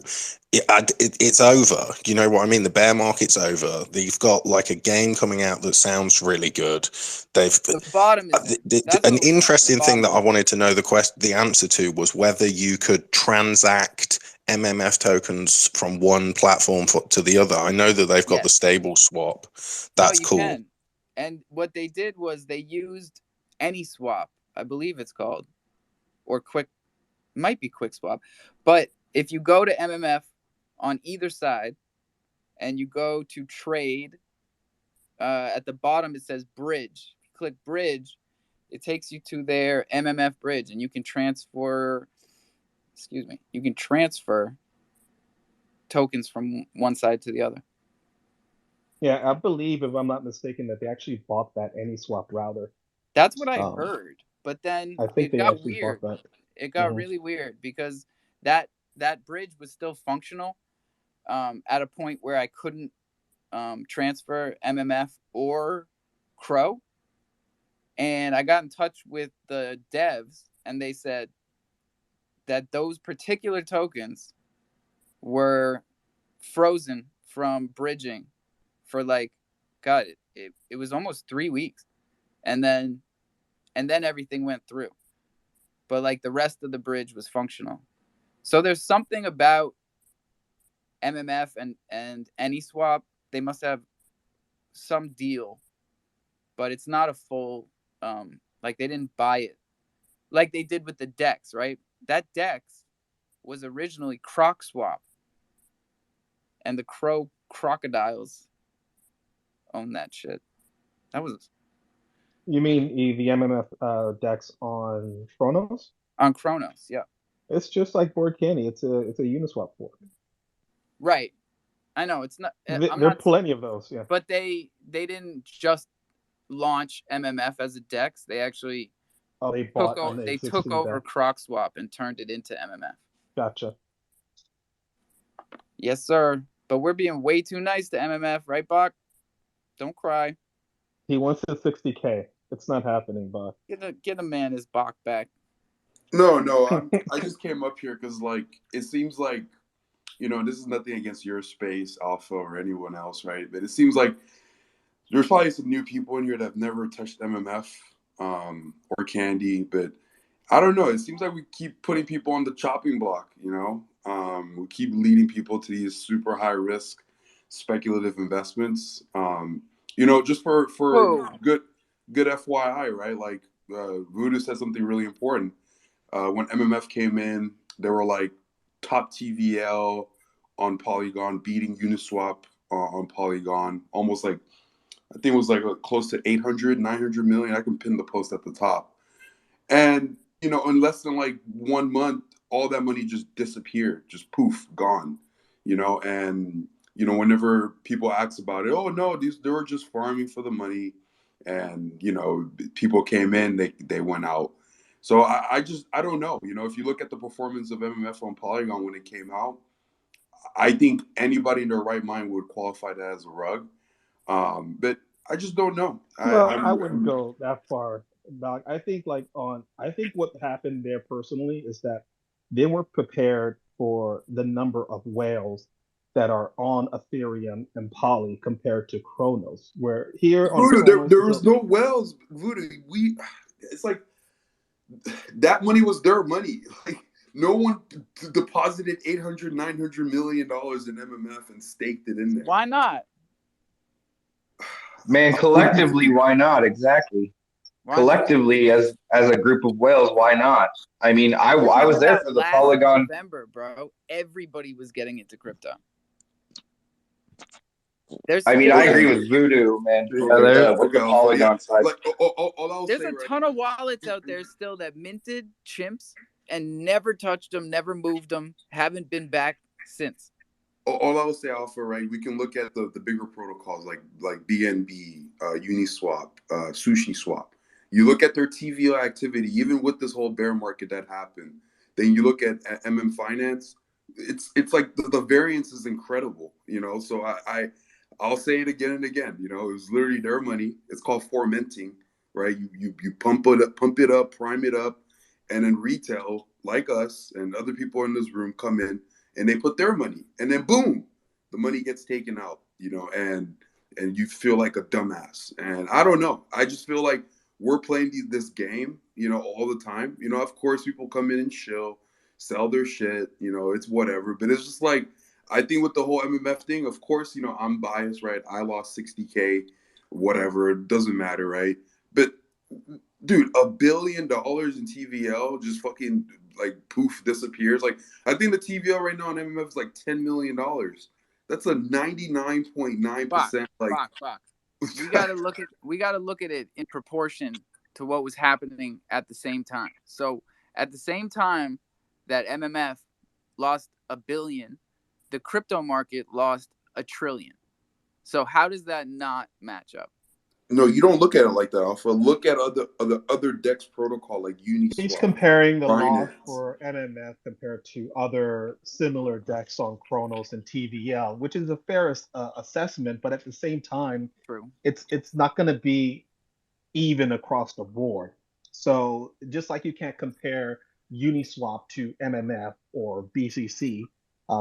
it's over. You know what I mean? The bear market's over. You've got like a game coming out that sounds really good. The bottom is An interesting thing that I wanted to know the answer to was whether you could transact MMF tokens from one platform to the other. I know that they've got the stable swap. That's cool. Can. And what they did was they used AnySwap, I believe it's called, or might be Quick Swap. But if you go to MMF on either side and you go to trade, at the bottom it says bridge. If you click bridge, it takes you to their MMF bridge, and you can transfer tokens from one side to the other. Yeah, I believe, if I'm not mistaken, that they actually bought that AnySwap router. That's what I heard. But then I think it they got actually weird. bought that. It got really weird because that bridge was still functional at a point where I couldn't transfer MMF or Cro. And I got in touch with the devs, and they said that those particular tokens were frozen from bridging for it was almost 3 weeks, and then everything went through, but like the rest of the bridge was functional. So there's something about MMF and AnySwap. They must have some deal, but it's not a full like they didn't buy it like they did with the DEX, right? That DEX was originally Croc Swap, and the crocodiles own that shit. That was. You mean the MMF DEX on Chronos? On Chronos, yeah. It's just like Board Candy. It's a Uniswap fork. Right. I know it's not. There are plenty of those, yeah. But they didn't just launch MMF as a DEX. They actually took over Croc Swap and turned it into MMF. Gotcha. Yes, sir. But we're being way too nice to MMF, right, Bach? Don't cry. He wants his 60K. It's not happening, Bach. Get a man his Bach back. No, I just came up here because it seems like, this is nothing against your space, Alpha, or anyone else, right? But it seems like there's probably some new people in here that have never touched MMF or Candy, but I don't know. It seems like we keep putting people on the chopping block, we keep leading people to these super high risk speculative investments, just for good FYI, right? Like Voodoo said something really important. When MMF came in, they were like top TVL on Polygon, beating Uniswap on Polygon, almost like, I think it was like close to 800, 900 million. I can pin the post at the top. And in less than like 1 month, all that money just disappeared, just poof, gone. And whenever people ask about it, oh no, they were just farming for the money, and people came in, they went out. So I don't know. If you look at the performance of MMF on Polygon when it came out, I think anybody in their right mind would qualify that as a rug. But I just don't know. Well, I wouldn't go that far, Doc. I think what happened there personally is that they weren't prepared for the number of whales that are on Ethereum and Poly compared to Kronos. Where here on Voodoo, Kronos, there was no whales. Voodoo, it's like that money was their money. Like no one deposited 800, 900 million dollars in MMF and staked it in there. Why not? Man, collectively, why not? Exactly. Collectively, as a group of whales, why not? I mean, I was there for the Polygon. November, bro. Everybody was getting into crypto. I agree with Voodoo, man. With the Polygon side. Like, there's a ton of wallets out there still that minted chimps and never touched them, never moved them, haven't been back since. All I will say, Alpha, right? We can look at the bigger protocols like BNB, Uniswap, SushiSwap. You look at their TVL activity, even with this whole bear market that happened. Then you look at MM Finance. It's like the variance is incredible, So I'll say it again and again. It was literally their money. It's called fomenting, right? You pump it up, prime it up, and then retail like us and other people in this room come in and they put their money, and then boom, the money gets taken out, and you feel like a dumbass. And I don't know. I just feel like we're playing this game, all the time. Of course, people come in and chill, sell their shit, it's whatever. But it's just like, I think with the whole MMF thing, of course, I'm biased, right? I lost 60K, whatever. It doesn't matter, right? But dude, $1 billion in TVL just fucking like poof disappears. Like I think the TVL right now on MMF is like $10 million. That's a 99.9%. Fuck. We gotta look at it in proportion to what was happening at the same time. So at the same time that MMF lost $1 billion, the crypto market lost $1 trillion. So how does that not match up? No, you don't look at it like that, Alpha. Look at other DEX protocol like Uniswap. He's comparing the loss for MMF compared to other similar DEX on Kronos and TVL, which is a fair assessment, but at the same time, true, it's not going to be even across the board. So just like you can't compare Uniswap to MMF or BCC,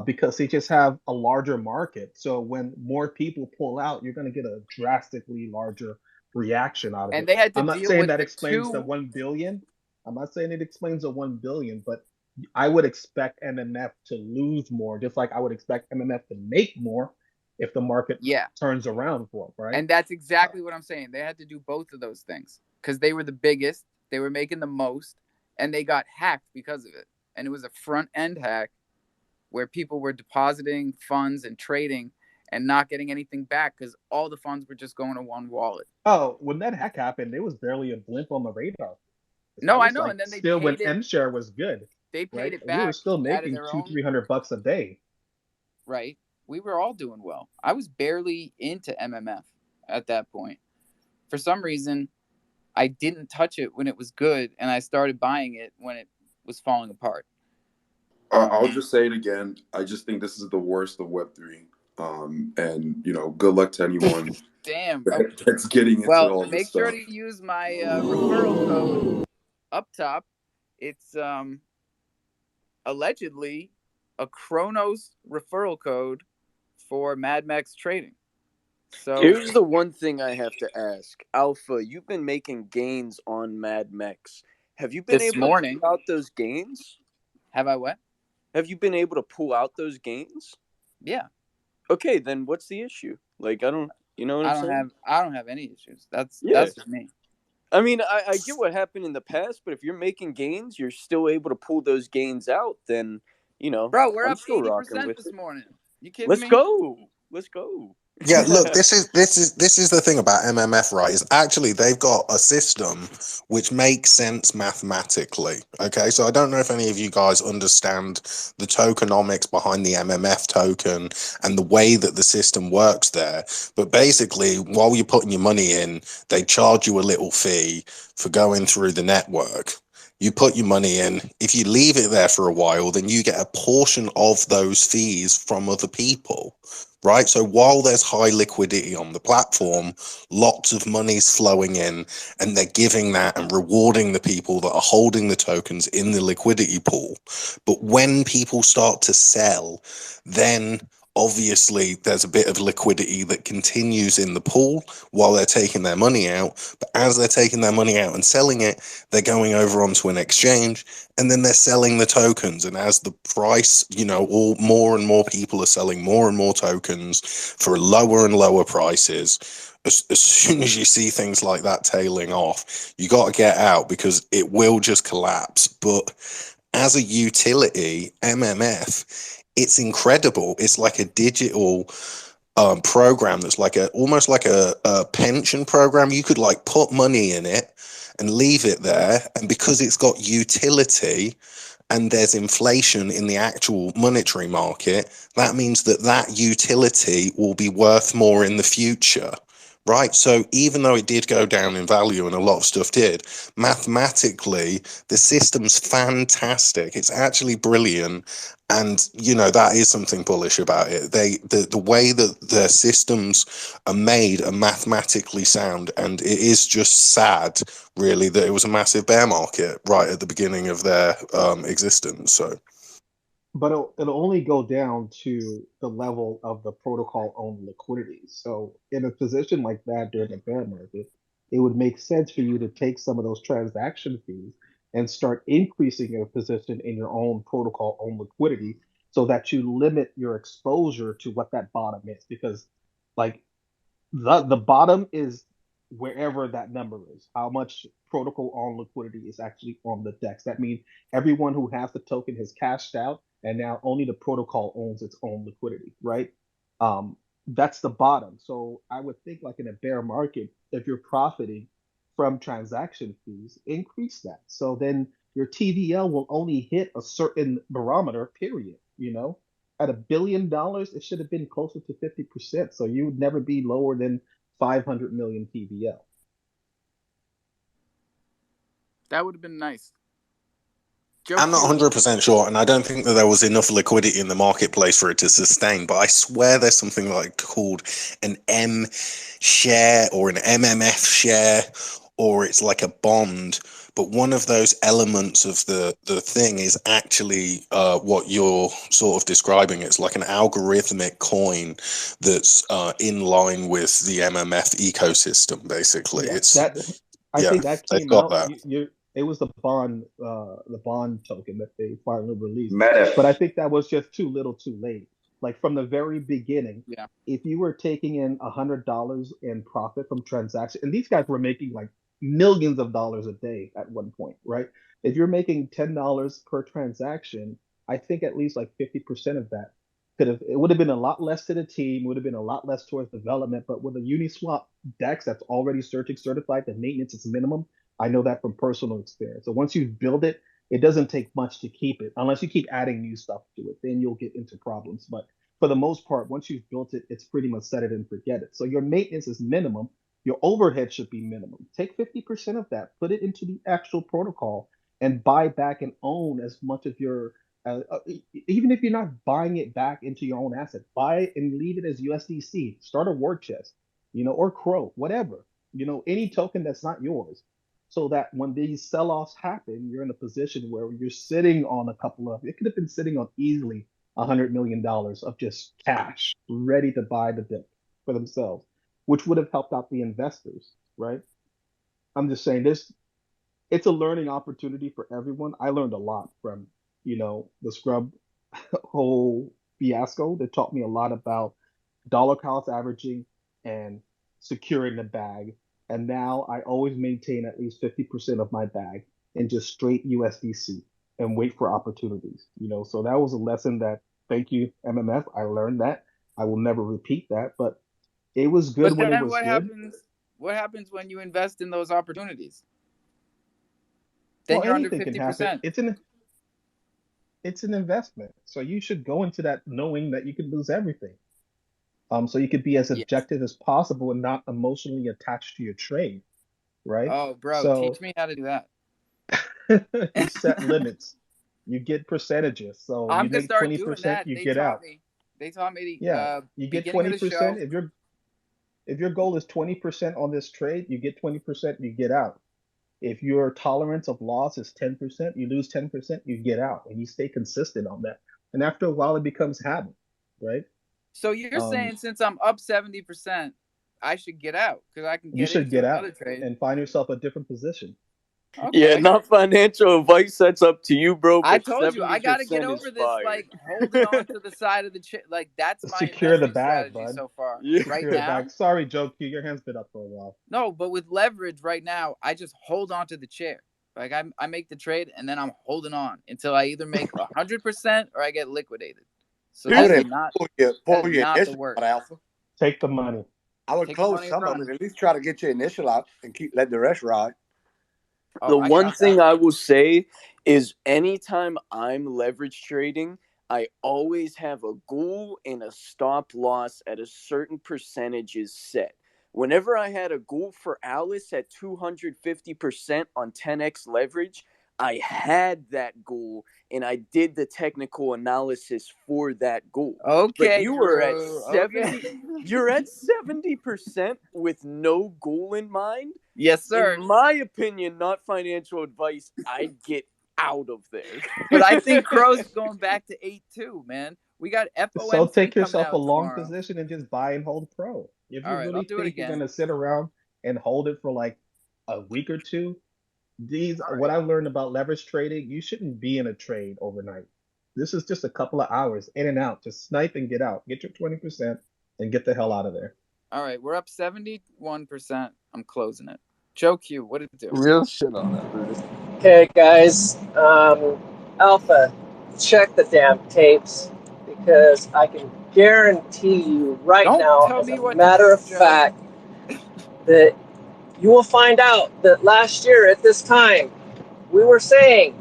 because they just have a larger market. So when more people pull out, you're going to get a drastically larger reaction out of it. They had to I'm not saying that explains the 1 billion. I'm not saying it explains the 1 billion, but I would expect MMF to lose more, just like I would expect MMF to make more if the market turns around for it, right? And that's exactly what I'm saying. They had to do both of those things because they were the biggest, they were making the most, and they got hacked because of it. And it was a front end hack where people were depositing funds and trading and not getting anything back because all the funds were just going to one wallet. Oh, when that hack happened, there was barely a blimp on the radar. No, I know. Like, and then they still when M-Share was good. They paid it back. We were still making $200-300 a day. Right. We were all doing well. I was barely into MMF at that point. For some reason, I didn't touch it when it was good, and I started buying it when it was falling apart. I'll just say it again. I just think this is the worst of Web3. And good luck to anyone. Damn. That's getting into all this make stuff. sure to use my referral code up top. It's allegedly a Kronos referral code for Mad Max trading. So here's the one thing I have to ask. Alpha, you've been making gains on Mad Max. Have you been able to pull out those gains? Have I what? Have you been able to pull out those gains? Yeah. Okay, then what's the issue? Like, I don't, you know what I'm saying? I don't have any issues. That's just me. I mean, I get what happened in the past, but if you're making gains, you're still able to pull those gains out, then, Bro, we're up 80% this morning. You kidding me? Let's go. Yeah, look, this is the thing about MMF, right? Is actually they've got a system which makes sense mathematically. Okay, so I don't know if any of you guys understand the tokenomics behind the MMF token and the way that the system works there. But basically, while you're putting your money in, they charge you a little fee for going through the network. You put your money in. If you leave it there for a while, then you get a portion of those fees from other people. Right. So while there's high liquidity on the platform, lots of money's flowing in and they're giving that and rewarding the people that are holding the tokens in the liquidity pool. But when people start to sell, then obviously there's a bit of liquidity that continues in the pool while they're taking their money out. But as they're taking their money out and selling it, they're going over onto an exchange and then they're selling the tokens. And as the price, all more and more people are selling more and more tokens for lower and lower prices, as soon as you see things like that tailing off, you got to get out because it will just collapse. But as a utility, MMF, it's incredible. It's like a digital program that's like almost like a pension program. You could like put money in it and leave it there, and because it's got utility and there's inflation in the actual monetary market, that means that utility will be worth more in the future. Right. So even though it did go down in value and a lot of stuff did, mathematically, the system's fantastic. It's actually brilliant. And, that is something bullish about it. The way that their systems are made are mathematically sound. And it is just sad, really, that it was a massive bear market right at the beginning of their existence. So. But it'll only go down to the level of the protocol owned liquidity. So in a position like that during a bear market, it would make sense for you to take some of those transaction fees and start increasing your position in your own protocol owned liquidity so that you limit your exposure to what that bottom is. Because like the bottom is wherever that number is. How much protocol on liquidity is actually on the DEX. That means everyone who has the token has cashed out, and now only the protocol owns its own liquidity, right? That's the bottom. So I would think like in a bear market, if you're profiting from transaction fees, increase that. So then your TVL will only hit a certain barometer, period. At $1 billion, it should have been closer to 50%. So you would never be lower than 500 million TVL. That would have been nice. I'm not 100% sure, and I don't think that there was enough liquidity in the marketplace for it to sustain, but I swear there's something like called an M share or an MMF share, or it's like a bond. But one of those elements of the thing is actually what you're sort of describing. It's like an algorithmic coin that's in line with the MMF ecosystem, basically. Yeah, It's, that I yeah, think that they've came got out. that. It was the bond token that they finally released. Meta. But I think that was just too little, too late. Like from the very beginning, Yeah. if you were taking in $100 in profit from transaction, and these guys were making like millions of dollars a day at one point, right? If you're making $10 per transaction, I think at least like 50% of that it would have been a lot less to the team, would have been a lot less towards development. But with a Uniswap DEX that's already searching certified, the maintenance is minimum. I know that from personal experience. So once you build it, it doesn't take much to keep it, unless you keep adding new stuff to it. Then you'll get into problems. But for the most part, once you've built it, it's pretty much set it and forget it. So your maintenance is minimum. Your overhead should be minimum. Take 50% of that, put it into the actual protocol, and buy back and own as much of your even if you're not buying it back into your own asset, buy it and leave it as USDC. Start a war chest, or Crow, whatever, any token that's not yours, so that when these sell-offs happen, you're in a position where you're sitting on a couple of. It could have been sitting on easily $100 million of just cash, ready to buy the dip for themselves, which would have helped out the investors, right? I'm just saying this it's a learning opportunity for everyone. I learned a lot from, the scrub whole fiasco that taught me a lot about dollar cost averaging and securing the bag. And now I always maintain at least 50% of my bag in just straight USDC and wait for opportunities. So that was a lesson that, thank you, MMF. I learned that. I will never repeat that. But It was good But when it then was what good. happens? What happens when you invest in those opportunities? Then Well, you're under anything can happen. 50%. It's an investment, so you should go into that knowing that you could lose everything. So you could be as Yeah. objective as possible and not emotionally attached to your trade, right? Oh, bro, teach So me how to do that. you set limits, you get percentages. So I'm you gonna make start doing 20%, that. you They get taught out. me. They taught me Yeah, you get beginning of the show. 20%. If your goal is 20% on this trade, you get 20%, you get out. If your tolerance of loss is 10%, you lose 10%, you get out, and you stay consistent on that. And after a while, it becomes habit, right? So you're Um, saying since I'm up 70%, I should get out because I can you get should into get another out trade. and find yourself a different position. Yeah, Okay. not financial advice. That's up to you, bro. I But told you I got to get 70% is over this, fire. like holding on to the side of the chair. Like that's my Secure the investing bag, strategy bud. so far. Yeah. Right Secure the bag. now, Sorry, Joe Q, your hand's been up for a while. no, but with leverage right now, I just hold on to the chair. Like I make the trade and then I'm holding on until I either make 100% or I get liquidated. So I that would is at least not pull your the initial work. out, Alpha. Take the money. I would Take the close money and some of run. it. At least try to get your initial out and let the rest ride. Oh, The I one got thing that. I will say is anytime I'm leverage trading, I always have a goal and a stop loss at a certain percentage is set. Whenever I had a goal for Alice at 250% on 10x leverage, I had that goal and I did the technical analysis for that goal. But Okay, you were at Drew. Okay. 70, you're at 70% with no goal in mind. Yes, In sir. my opinion, not financial advice, I'd get out of there. But I think Crow's going back to 8-2, man. We got So FOMC take coming yourself a out long tomorrow. position and just buy and hold pro. If All you right, I'll really do it think you're again. gonna sit around and hold it for like a week or two, All what right. I learned about leverage trading, you shouldn't be in a trade overnight. This is just a couple of hours in and out. Just snipe and get out. Get your 20% and get the hell out of there. All right, we're up 71%. I'm closing it. Joe Q, what did it do? Real shit on that, Bruce. Okay, guys. Alpha, check the damn tapes because I can guarantee you right Don't now, tell as me a what to matter do, of Joe. fact, that you will find out that last year at this time, we were saying,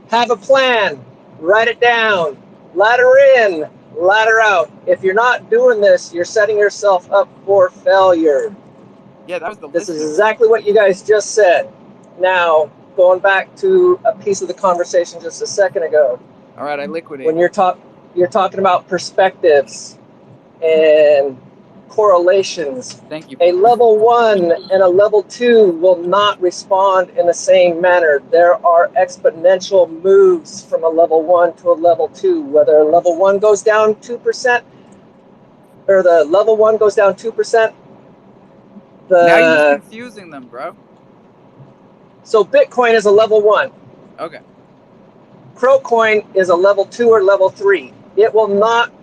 have a plan, write it down, ladder in, ladder out. If you're not doing this, you're setting yourself up for failure. Yeah, that was the This is listeners. exactly what you guys just said. Now, going back to a piece of the conversation just a second ago, All right, I when liquidated. you're talking about perspectives and correlations. Thank you. A level 1 and a level 2 will not respond in the same manner. There are exponential moves from a level 1 to a level 2. Whether level 1 goes down 2%, or the level 1 goes down 2%, Now you're just confusing them, bro. so Bitcoin is a level 1. Okay. Crocoin is a level 2 or level 3. It will not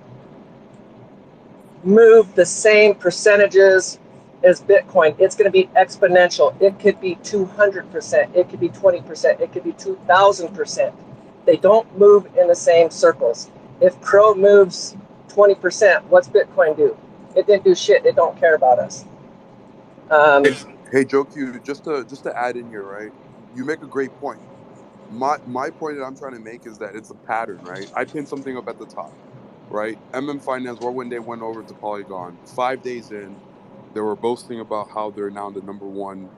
move the same percentages as Bitcoin. It's going to be exponential. It could be 200%. It could be 20%. It could be 2,000%. They don't move in the same circles. If Crow moves 20%, what's Bitcoin do? It didn't do shit. It don't care about us. Hey, Joe Q, just to add in here, right? You make a great point. My point that I'm trying to make is that it's a pattern, right? I pinned something up at the top, right? Finance, or when they went over to Polygon, 5 days in, they were boasting about how they're now the number one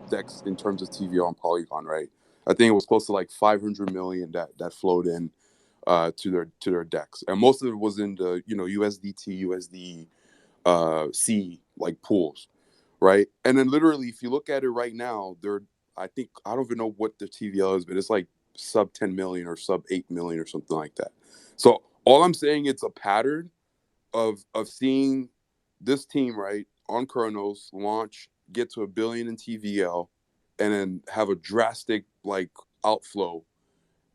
DEX in terms of TV on Polygon, right? I think it was close to like 500 million that flowed in to their DEX, and most of it was in the USDT, USD C like pools, right? And then literally, if you look at it right now, I think I don't even know what the TVL is, but it's like sub 10 million or sub 8 million or something like that. So all I'm saying, it's a pattern of seeing this team, right, on Chronos launch, get to 1 billion in TVL, and then have a drastic like outflow,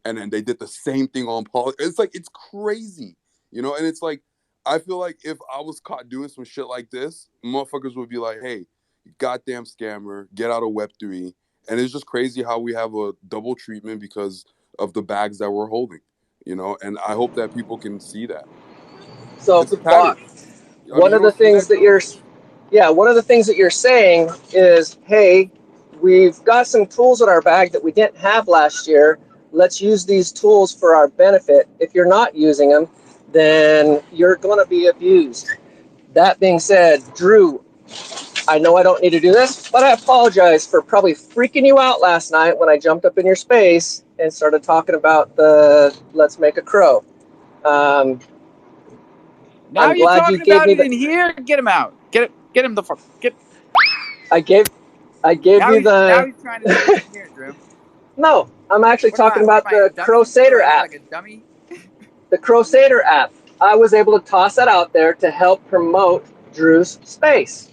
and then they did the same thing on Paul. It's like, it's crazy, and it's like, I feel like if I was caught doing some shit like this, motherfuckers would be like, hey, goddamn scammer, get out of Web3. And it's just crazy how we have a double treatment because of the bags that we're holding, and I hope that people can see that. So, It's a pattern. one of the things that one of the things that you're saying is, hey, we've got some tools in our bag that we didn't have last year. Let's use these tools for our benefit. If you're not using them, then you're going to be abused. That being said, Drew, I know I don't need to do this, but I apologize for probably freaking you out last night when I jumped up in your space and started talking about the Let's Make a Crow. Now I'm you're glad you talking gave about me it in here. Get him out. Get him the fuck. Get. I gave Now you he's the trying to do it in here, Drew. No, I'm actually What am talking I? What am about I? A the dummy? Do Crusader I look app. like a dummy? The Crusader app. I was able to toss that out there to help promote Drew's space.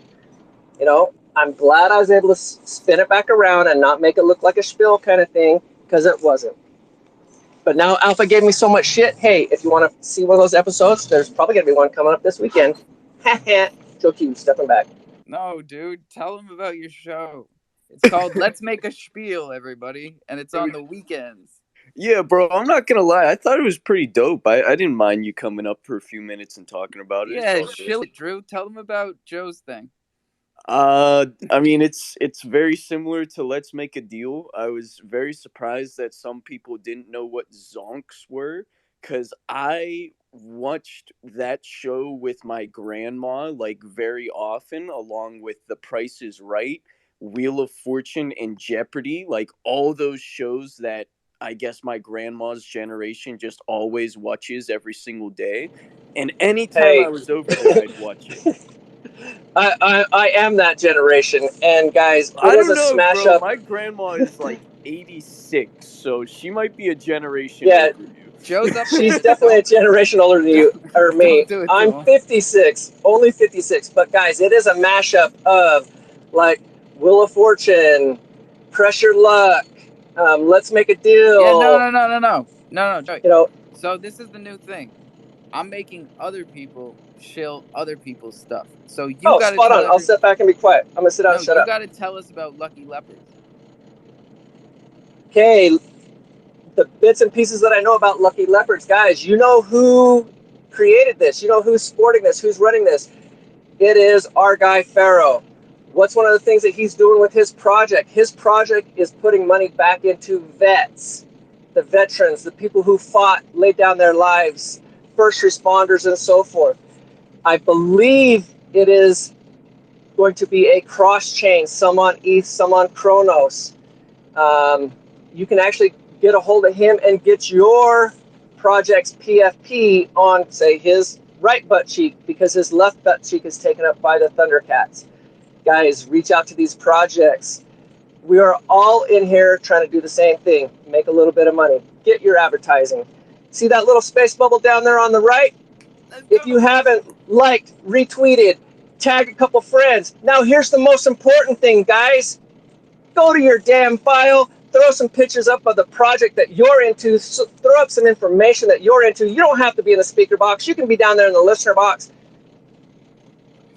You know, I'm glad I was able to spin it back around and not make it look like a spiel kind of thing, because it wasn't. But now Alpha gave me so much shit. Hey, if you want to see one of those episodes, there's probably going to be one coming up this weekend. Joe Q, stepping back. No, dude. Tell him about your show. It's called Let's Make a Spiel, everybody. And it's on the weekends. Yeah, bro, I'm not gonna lie. I thought it was pretty dope. I didn't mind you coming up for a few minutes and talking about it. Yeah, chill it, Drew. Tell them about Joe's thing. I mean, it's very similar to Let's Make a Deal. I was very surprised that some people didn't know what zonks were, because I watched that show with my grandma like very often, along with The Price is Right, Wheel of Fortune, and Jeopardy. Like all those shows that I guess my grandma's generation just always watches every single day. And anytime I was over there, I'd watch it. I am that generation, and guys, I it was don't a know, smash bro. up. My grandma is like 86, so she might be a generation Yeah, over you. Joe's up she's there. definitely a generation older than you or me. Don't do it to I'm him. 56, only 56. But guys, it is a mashup of like Wheel of Fortune, Pressure Luck, Let's Make a Deal. Yeah, no, Joey. You know, So this is the new thing. I'm making other people shill other people's stuff. So you got to spot tell on. I'll sit back and be quiet. I'm gonna sit down No, and shut you up. got to tell us about Lucky Leopards. Okay, the bits and pieces that I know about Lucky Leopards, guys. You know who created this? You know who's sporting this? Who's running this? It is our guy Pharaoh. What's one of the things that he's doing with his project? His project is putting money back into vets, the veterans, the people who fought, laid down their lives, first responders, and so forth. I believe it is going to be a cross chain, some on ETH, some on Kronos. You can actually get a hold of him and get your project's PFP on, say, his right butt cheek, because his left butt cheek is taken up by the Thundercats. Guys, reach out to these projects. We are all in here trying to do the same thing, make a little bit of money, get your advertising. See that little space bubble down there on the right? If you haven't liked, retweeted, tag a couple friends. Now here's the most important thing, guys. Go to your damn file, throw some pictures up of the project that you're into, throw up some information that you're into. You don't have to be in the speaker box. You can be down there in the listener box.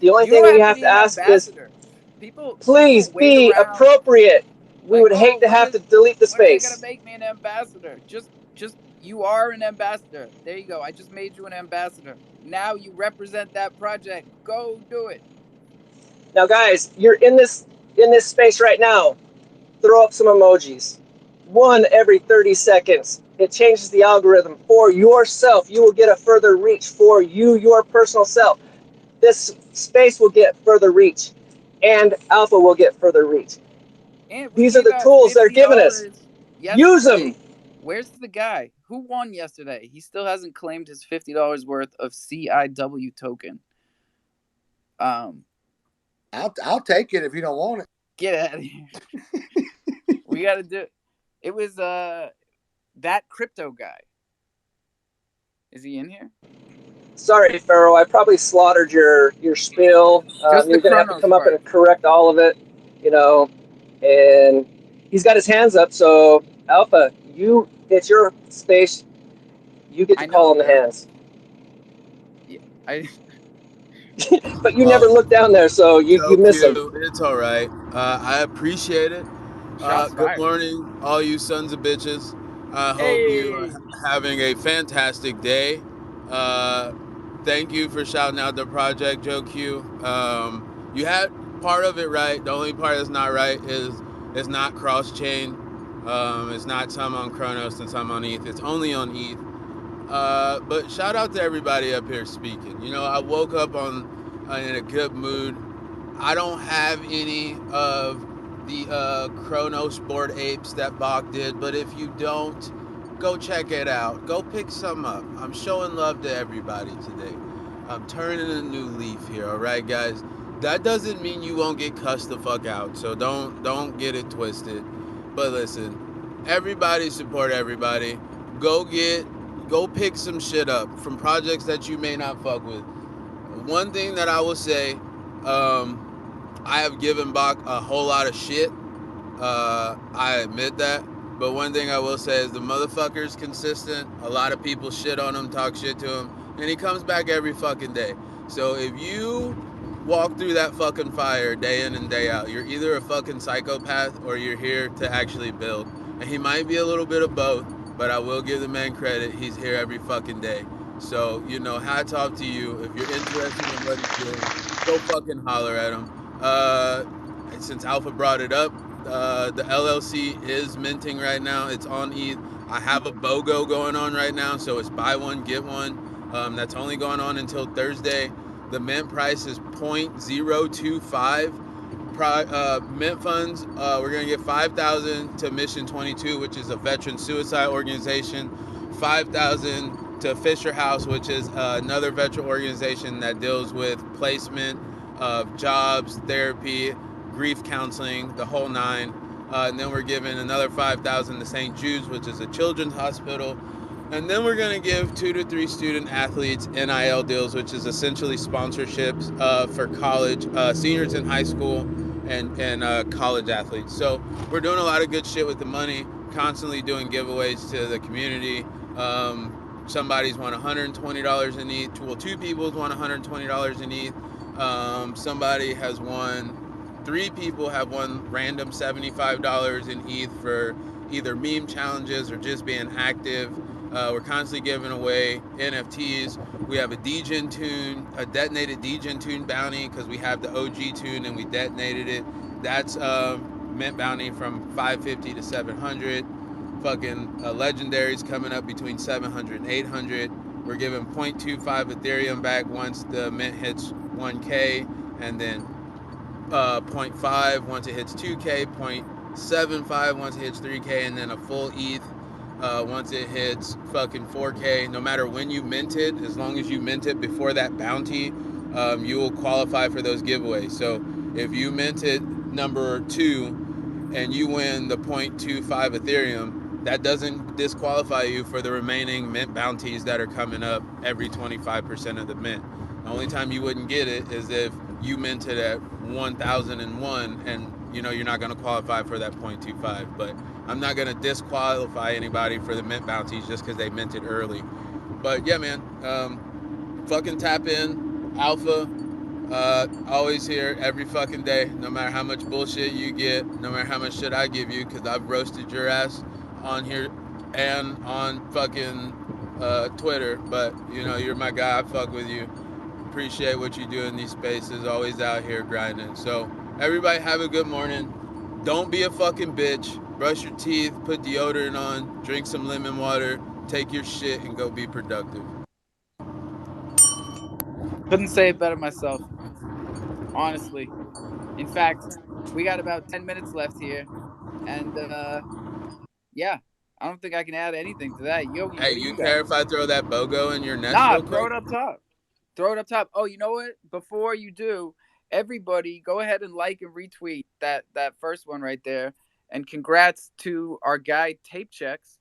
The only thing we have to ask is, please be appropriate. We would hate to have to delete the When are you gonna space. make me an ambassador? Just you are an ambassador. There you go. I just made you an ambassador. Now you represent that project. Go do it. Now, guys, you're in this space right now. Throw up some emojis. One every 30 seconds. It changes the algorithm for yourself. You will get a further reach for you, your personal self. This space will get further reach, and Alpha will get further reach. And these are the tools they're giving us. Use them. Where's the guy who won yesterday? He still hasn't claimed his $50 worth of CIW token. I'll take it if you don't want it. Get out of here. We got to do it. It was that crypto guy. Is he in here? Sorry, Pharaoh. I probably slaughtered your spiel. You're gonna have to come up and correct all of it. You know, and he's got his hands up. So Alpha, it's your space. You get to call on the hands. Yeah, but you never look down there, so you miss him. It's all right. I appreciate it. Good morning, all you sons of bitches. I hope you are having a fantastic day. thank you for shouting out the project, Joe Q. You had part of it right. The only part that's not right is it's not cross-chain. It's not some on Chronos and some on ETH. It's only on ETH. But shout out to everybody up here speaking. You know, I woke up in a good mood. I don't have any of the Chronos Bored Apes that Bach did, but if you don't, go check it out. Go pick some up. I'm showing love to everybody today. I'm turning a new leaf here, all right, guys? That doesn't mean you won't get cussed the fuck out, so don't get it twisted. But listen, everybody support everybody. Go pick some shit up from projects that you may not fuck with. One thing that I will say, I have given Bach a whole lot of shit. I admit that. But one thing I will say is the motherfucker's consistent. A lot of people shit on him, talk shit to him, and he comes back every fucking day. So if you walk through that fucking fire day in and day out, you're either a fucking psychopath or you're here to actually build. And he might be a little bit of both, but I will give the man credit. He's here every fucking day. So, you know, hats off to you. If you're interested in what he's doing, go fucking holler at him. Since Alpha brought it up, the LLC is minting right now. It's on ETH. I have a BOGO going on right now, so it's buy one, get one. That's only going on until Thursday. The mint price is 0.025. Mint funds, we're going to get 5,000 to Mission 22, which is a veteran suicide organization. 5,000 to Fisher House, which is another veteran organization that deals with placement of jobs, therapy, grief counseling, the whole nine. And then we're giving another 5,000 to St. Jude's, which is a children's hospital. And then we're going to give 2 to 3 student athletes NIL deals, which is essentially sponsorships for college, seniors in high school and college athletes. So we're doing a lot of good shit with the money, constantly doing giveaways to the community. Somebody's won $120 in ETH. Well, 2 people's won $120 in ETH. Somebody has won, 3 people have won random $75 in ETH for either meme challenges or just being active. We're constantly giving away NFTs. We have a degen tune, a detonated degen tune bounty because we have the OG tune and we detonated it. That's mint bounty from 550 to 700. Fucking legendaries coming up between 700 and 800. We're giving 0.25 Ethereum back once the mint hits 1K, and then 0.5 once it hits 2K, 0.75 once it hits 3K, and then a full ETH once it hits fucking 4K. No matter when you mint it, as long as you mint it before that bounty, you will qualify for those giveaways. So if you mint it number 2 and you win the 0.25 Ethereum, that doesn't disqualify you for the remaining mint bounties that are coming up every 25% of the mint. The only time you wouldn't get it is if you minted at 1001 and you know you're not going to qualify for that 0.25. But I'm not going to disqualify anybody for the mint bounties just because they minted early. But yeah, man, fucking tap in. Alpha, always here every fucking day, no matter how much bullshit you get, no matter how much shit I give you, because I've roasted your ass on here and on fucking Twitter. But you know, you're my guy. I fuck with you. Appreciate what you do in these spaces. Always out here grinding. So everybody have a good morning. Don't be a fucking bitch. Brush your teeth, put deodorant on, drink some lemon water, take your shit, and go be productive. Couldn't say it better myself. Honestly. In fact, we got about 10 minutes left here. And yeah, I don't think I can add anything to that. Yogi, Hey, what do you you got? care if I throw that BOGO in your nest Nah, real quick? throw it up top. Throw it up top. Oh, you know what? Before you do, everybody go ahead and like and retweet that first one right there. And congrats to our guy Tape Checks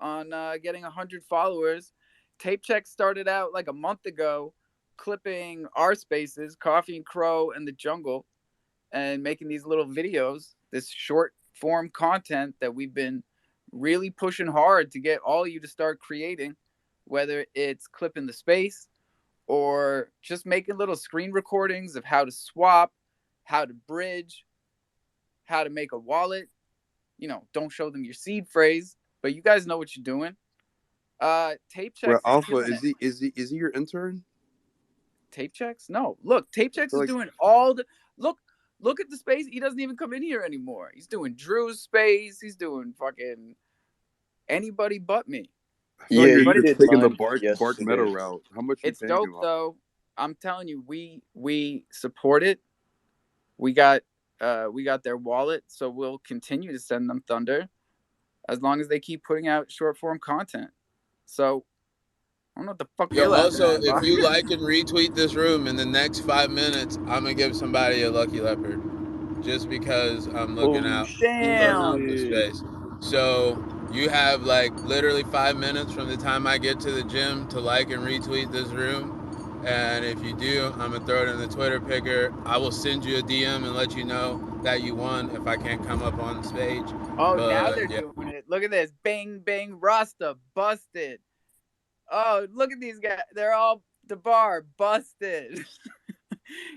on getting 100 followers. Tape Checks started out like a month ago clipping our spaces, Coffee and Cro and the Jungle, and making these little videos, this short form content that we've been really pushing hard to get all of you to start creating, whether it's clipping the space or just making little screen recordings of how to swap, how to bridge, how to make a wallet. You know, don't show them your seed phrase, but you guys know what you're doing. Tape Checks Well, is Alpha, killing it. is he your intern? Tape checks? No. Look, tape checks is doing all the look at the space. He doesn't even come in here anymore. He's doing Drew's space. He's doing fucking anybody but me. I thought Yeah, you're he did taking the mine Bark Meadow yesterday. route. How much you It's paying dope him? though. I'm telling you, we support it. We got their wallet, so we'll continue to send them Thunder as long as they keep putting out short form content. So I don't know what the fuck Yo, you're laughing also, at. if you like and retweet this room in the next 5 minutes, I'm gonna give somebody a lucky leopard, just because I'm looking Oh out for the shit! space. So you have like literally 5 minutes from the time I get to the gym to like and retweet this room. And if you do, I'm gonna throw it in the Twitter picker. I will send you a DM and let you know that you won if I can't come up on stage. Oh, now But they're yeah, doing it. Look at this. Bang, bang, Rasta busted. Oh, look at these guys. They're all the bar busted.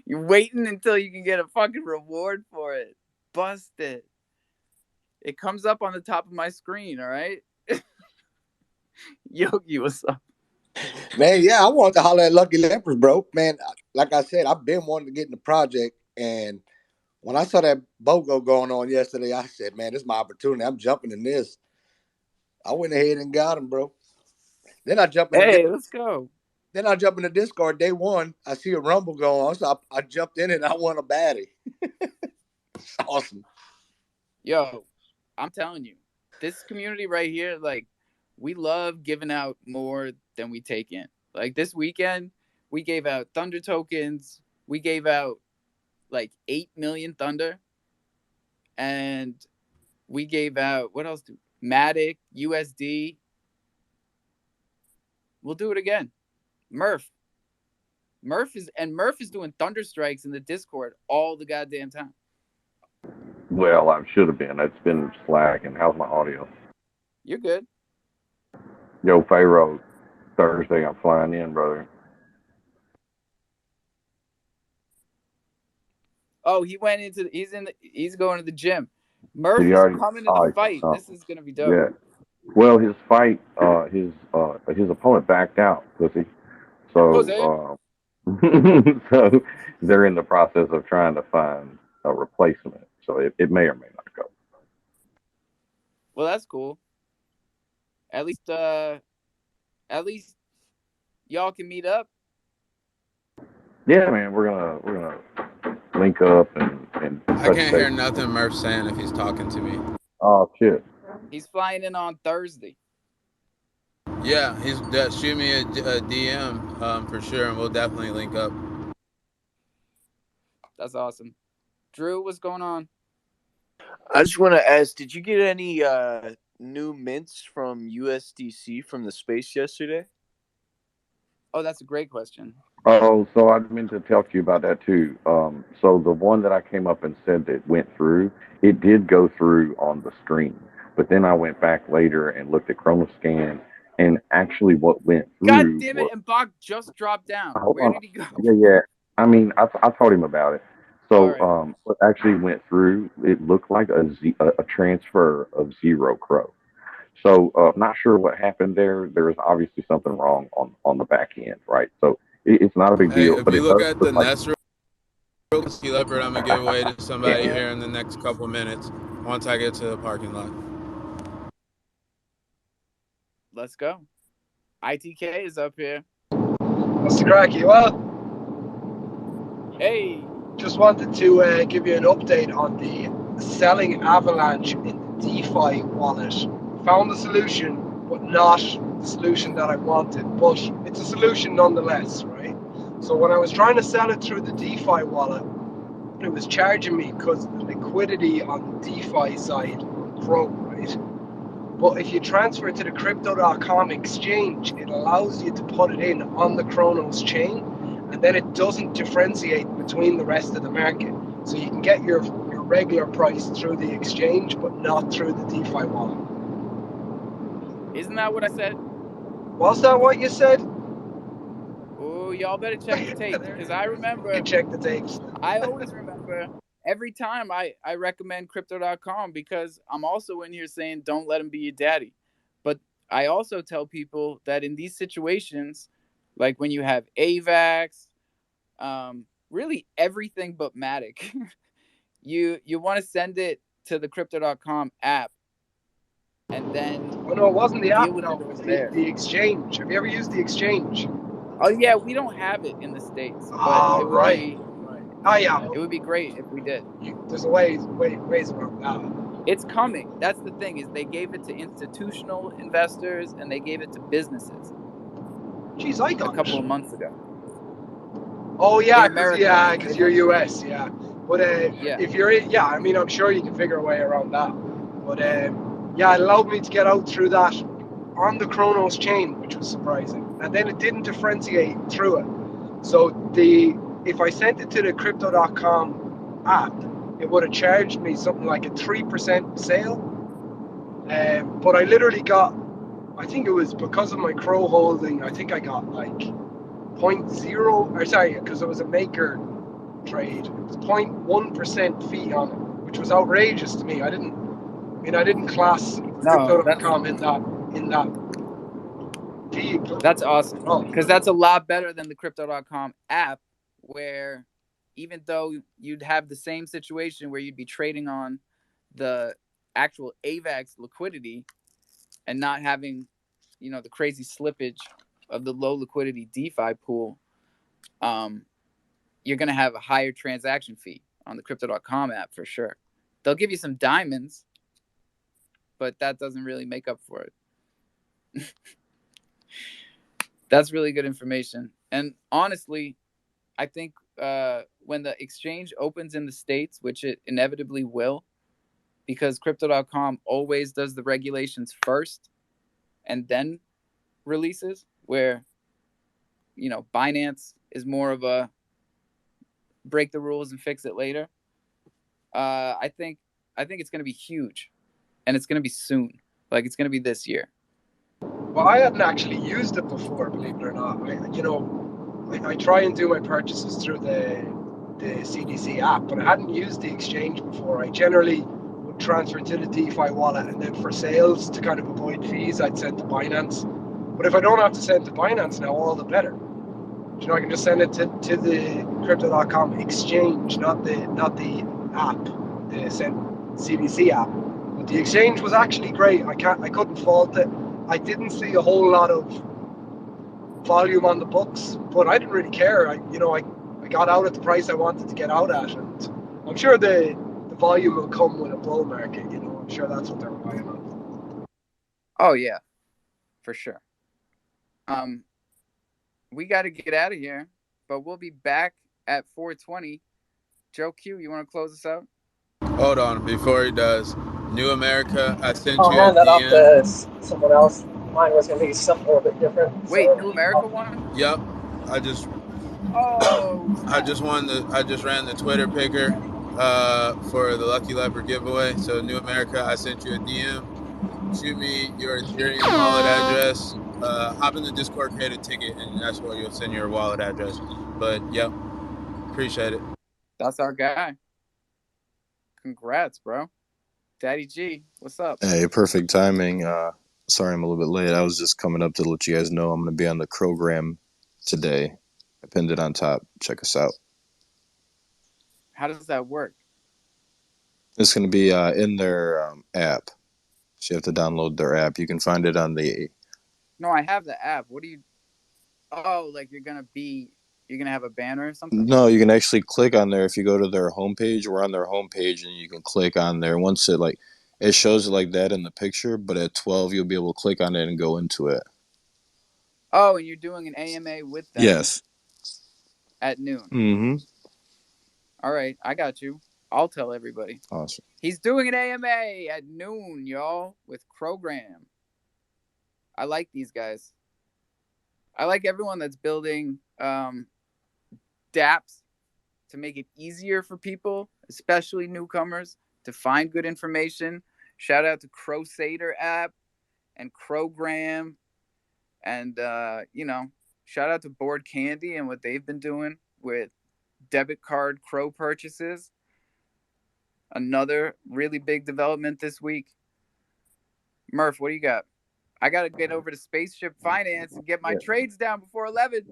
You're waiting until you can get a fucking reward for it. Busted. It comes up on the top of my screen, all right? Yogi, what's up? Man, yeah, I wanted to holler at Lucky Lepers, bro. Man, like I said, I've been wanting to get in the project, and when I saw that BOGO going on yesterday, I said, man, this is my opportunity. I'm jumping in this. I went ahead and got him, bro. Then I jump in Hey, let's go. Then I jump in the Discord day one. I see a Rumble go on, so I jumped in it and I won a baddie. Awesome. Yo, I'm telling you, this community right here, like, we love giving out more than we take in. Like this weekend, we gave out Thunder tokens. We gave out like 8 million Thunder. And we gave out, what else? Matic, USD. We'll do it again. Murph is doing Thunder strikes in the Discord all the goddamn time. Well, I should have been. It's been slacking. How's my audio? You're good. Yo, Pharaoh, Thursday I'm flying in, brother. Oh, he's going to the gym. Murph Did he is already? coming to the fight. Oh, This is gonna be dope. yeah. Well, his fight, his opponent backed out, pussy. Jose. So, so they're in the process of trying to find a replacement. So it may or may not go. Well, that's cool. At least y'all can meet up. Yeah, man, we're gonna link up and I touch can't base. hear nothing Murph's saying if he's talking to me. Oh shit. He's flying in on Thursday. Yeah, shoot me a DM for sure, and we'll definitely link up. That's awesome. Drew, what's going on? I just want to ask, did you get any new mints from USDC from the space yesterday? Oh, that's a great question. Oh, so I meant to tell you about that too. So the one that I came up and said that went through, it did go through on the stream. But then I went back later and looked at Chronoscan, and actually what went God through damn it! And Bach just dropped down. hold Where on. did he go? Yeah. I mean, I told him about it. So, right. what actually went through, it looked like a transfer of Zero Crow. So, not sure what happened there. There is obviously something wrong on the back end, right? So, it's not a big Hey, deal, if but you it look does at the look like. Nest leopard, I'm gonna give away to somebody here in the next couple minutes once I get to the parking lot. Let's go. ITK is up here. What's the crack, you are? Hey. Just wanted to give you an update on the selling avalanche in the DeFi wallet. Found the solution, but not the solution that I wanted. But it's a solution nonetheless, right? So when I was trying to sell it through the DeFi wallet, it was charging me because of the liquidity on the DeFi side on Chrome, right? But if you transfer it to the crypto.com exchange, it allows you to put it in on the Chronos chain, and then it doesn't differentiate between the rest of the market. So you can get your regular price through the exchange, but not through the DeFi wallet. Isn't that what I said? Was that what you said? Oh, y'all better check the tapes, because I remember. You check the tapes. I always remember every time I recommend crypto.com, because I'm also in here saying don't let him be your daddy. But I also tell people that in these situations, like when you have AVAX really everything but Matic. you want to send it to the crypto.com app and then Oh no, it wasn't the deal app. with No, it it was over there. the exchange. Have you ever used the exchange? Oh yeah, we don't have it in the States, but Ah, it would right. be Ah, yeah. it would be great if we did. There's ways around that. It's coming. That's the thing, is they gave it to institutional investors and they gave it to businesses Jeez, I a got couple it. of months ago. Oh In yeah, America. They because you're don't US, yeah. But yeah. if you're yeah, I mean, I'm sure you can figure a way around that. But yeah, it allowed me to get out through that on the Chronos chain, which was surprising. And then it didn't differentiate through it. So if I sent it to the crypto.com app, it would have charged me something like a 3% sale. But I literally got, I think it was because of my Crow holding, I think I got like 0.0, or sorry, because it was a maker trade. It was 0.1% fee on it, which was outrageous to me. I didn't class No, crypto.com in that deep. that's awesome. Oh, Because that's a lot better than the crypto.com app, where even though you'd have the same situation where you'd be trading on the actual AVAX liquidity and not having, the crazy slippage of the low liquidity DeFi pool, you're going to have a higher transaction fee on the crypto.com app for sure. They'll give you some diamonds, but that doesn't really make up for it. That's really good information. And honestly, I think when the exchange opens in the States, which it inevitably will, because crypto.com always does the regulations first and then releases, where, Binance is more of a break the rules and fix it later. I think it's going to be huge, and it's going to be soon. Like, it's going to be this year. well, I hadn't actually used it before, believe it or not. I try and do my purchases through the CDC app, but I hadn't used the exchange before. I generally would transfer to the DeFi wallet, and then for sales to kind of avoid fees, I'd send to Binance. But if I don't have to send to Binance now, all the better. I can just send it to the crypto.com exchange, not the app, the CDC app. But the exchange was actually great. I couldn't fault it. I didn't see a whole lot of volume on the books, but I didn't really care. I got out at the price I wanted to get out at, and I'm sure the volume will come with a bull market. I'm sure that's what they're relying on. Oh yeah, for sure. We got to get out of here, but we'll be back at 4:20. Joe Q, you want to close us out? Hold on, before he does, New America, I sent I'll you a hand that off DM. to someone else. Mine was going to be something a little bit different. Wait, So, New America won? Yep, I just snap. I just ran the Twitter picker for the Lucky Leopard giveaway. So New America, I sent you a DM. Shoot me your Ethereum wallet address. Hop in the Discord, create a ticket, and that's where you'll send your wallet address. But yep, appreciate it. That's our guy. Congrats, bro. Daddy G, what's up? Hey, perfect timing. Sorry I'm a little bit late. I was just coming up to let you guys know I'm going to be on the Crogram today. I pinned it on top. Check us out. How does that work? It's going to be in their app. So you have to download their app. You can find it on the... No, I have the app. What do you... Oh, like you're going to have a banner or something? No, you can actually click on there. If you go to their homepage, we're on their homepage, and you can click on there. Once it shows it like that in the picture, but at 12, you'll be able to click on it and go into it. Oh, and you're doing an AMA with them. Yes. At noon. Mm-hmm. All right, I got you. I'll tell everybody. Awesome. He's doing an AMA at noon, y'all, with Crogram. I like these guys. I like everyone that's building dApps to make it easier for people, especially newcomers, to find good information. Shout out to Crusader app and Crogram, and shout out to Board Candy and what they've been doing with debit card Crow purchases. Another really big development this week. Murph, what do you got? I got to get over to Spaceship Finance and get my trades down before 11.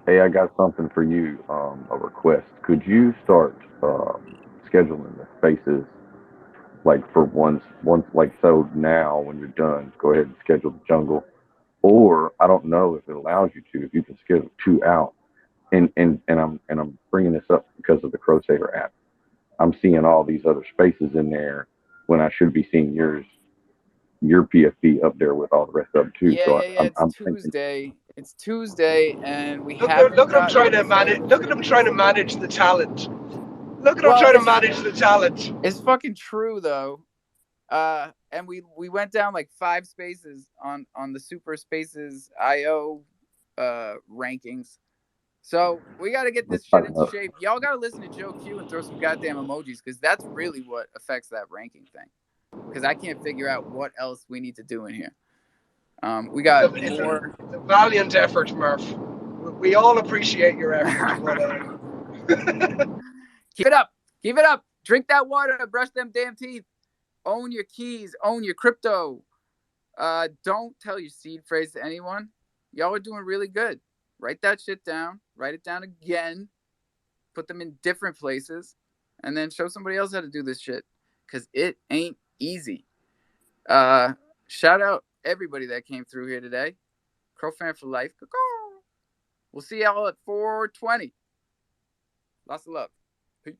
Hey, I got something for you. A request. Could you start scheduling the spaces like for once like so now when you're done, go ahead and schedule the jungle. Or I don't know if it allows you to. If you can schedule two out, and I'm bringing this up because of the Crosaver app. I'm seeing all these other spaces in there when I should be seeing your PFP up there with all the rest of them too. Yeah, So yeah, yeah. It's I'm thinking, Tuesday. It's Tuesday, and we Look haven't at him gotten trying the to manage. schedule Look for at the him trying to weeks. manage the talent. Look at him Well, trying to manage the talent. it's fucking true though. And we went down like 5 spaces on the Super Spaces IO rankings. So we got to get let's this shit tighten into up. shape. Y'all got to listen to Joe Q and throw some goddamn emojis because that's really what affects that ranking thing. Because I can't figure out what else we need to do in here. We got It's more. a valiant effort, Murph. We all appreciate your effort. Keep it up. Keep it up. Drink that water. Brush them damn teeth. Own your keys. Own your crypto. Don't tell your seed phrase to anyone. Y'all are doing really good. Write that shit down. Write it down again. Put them in different places. And then show somebody else how to do this shit. Because it ain't easy. Shout out everybody that came through here today. Crofam for life. We'll see y'all at 420. Lots of love. Peace.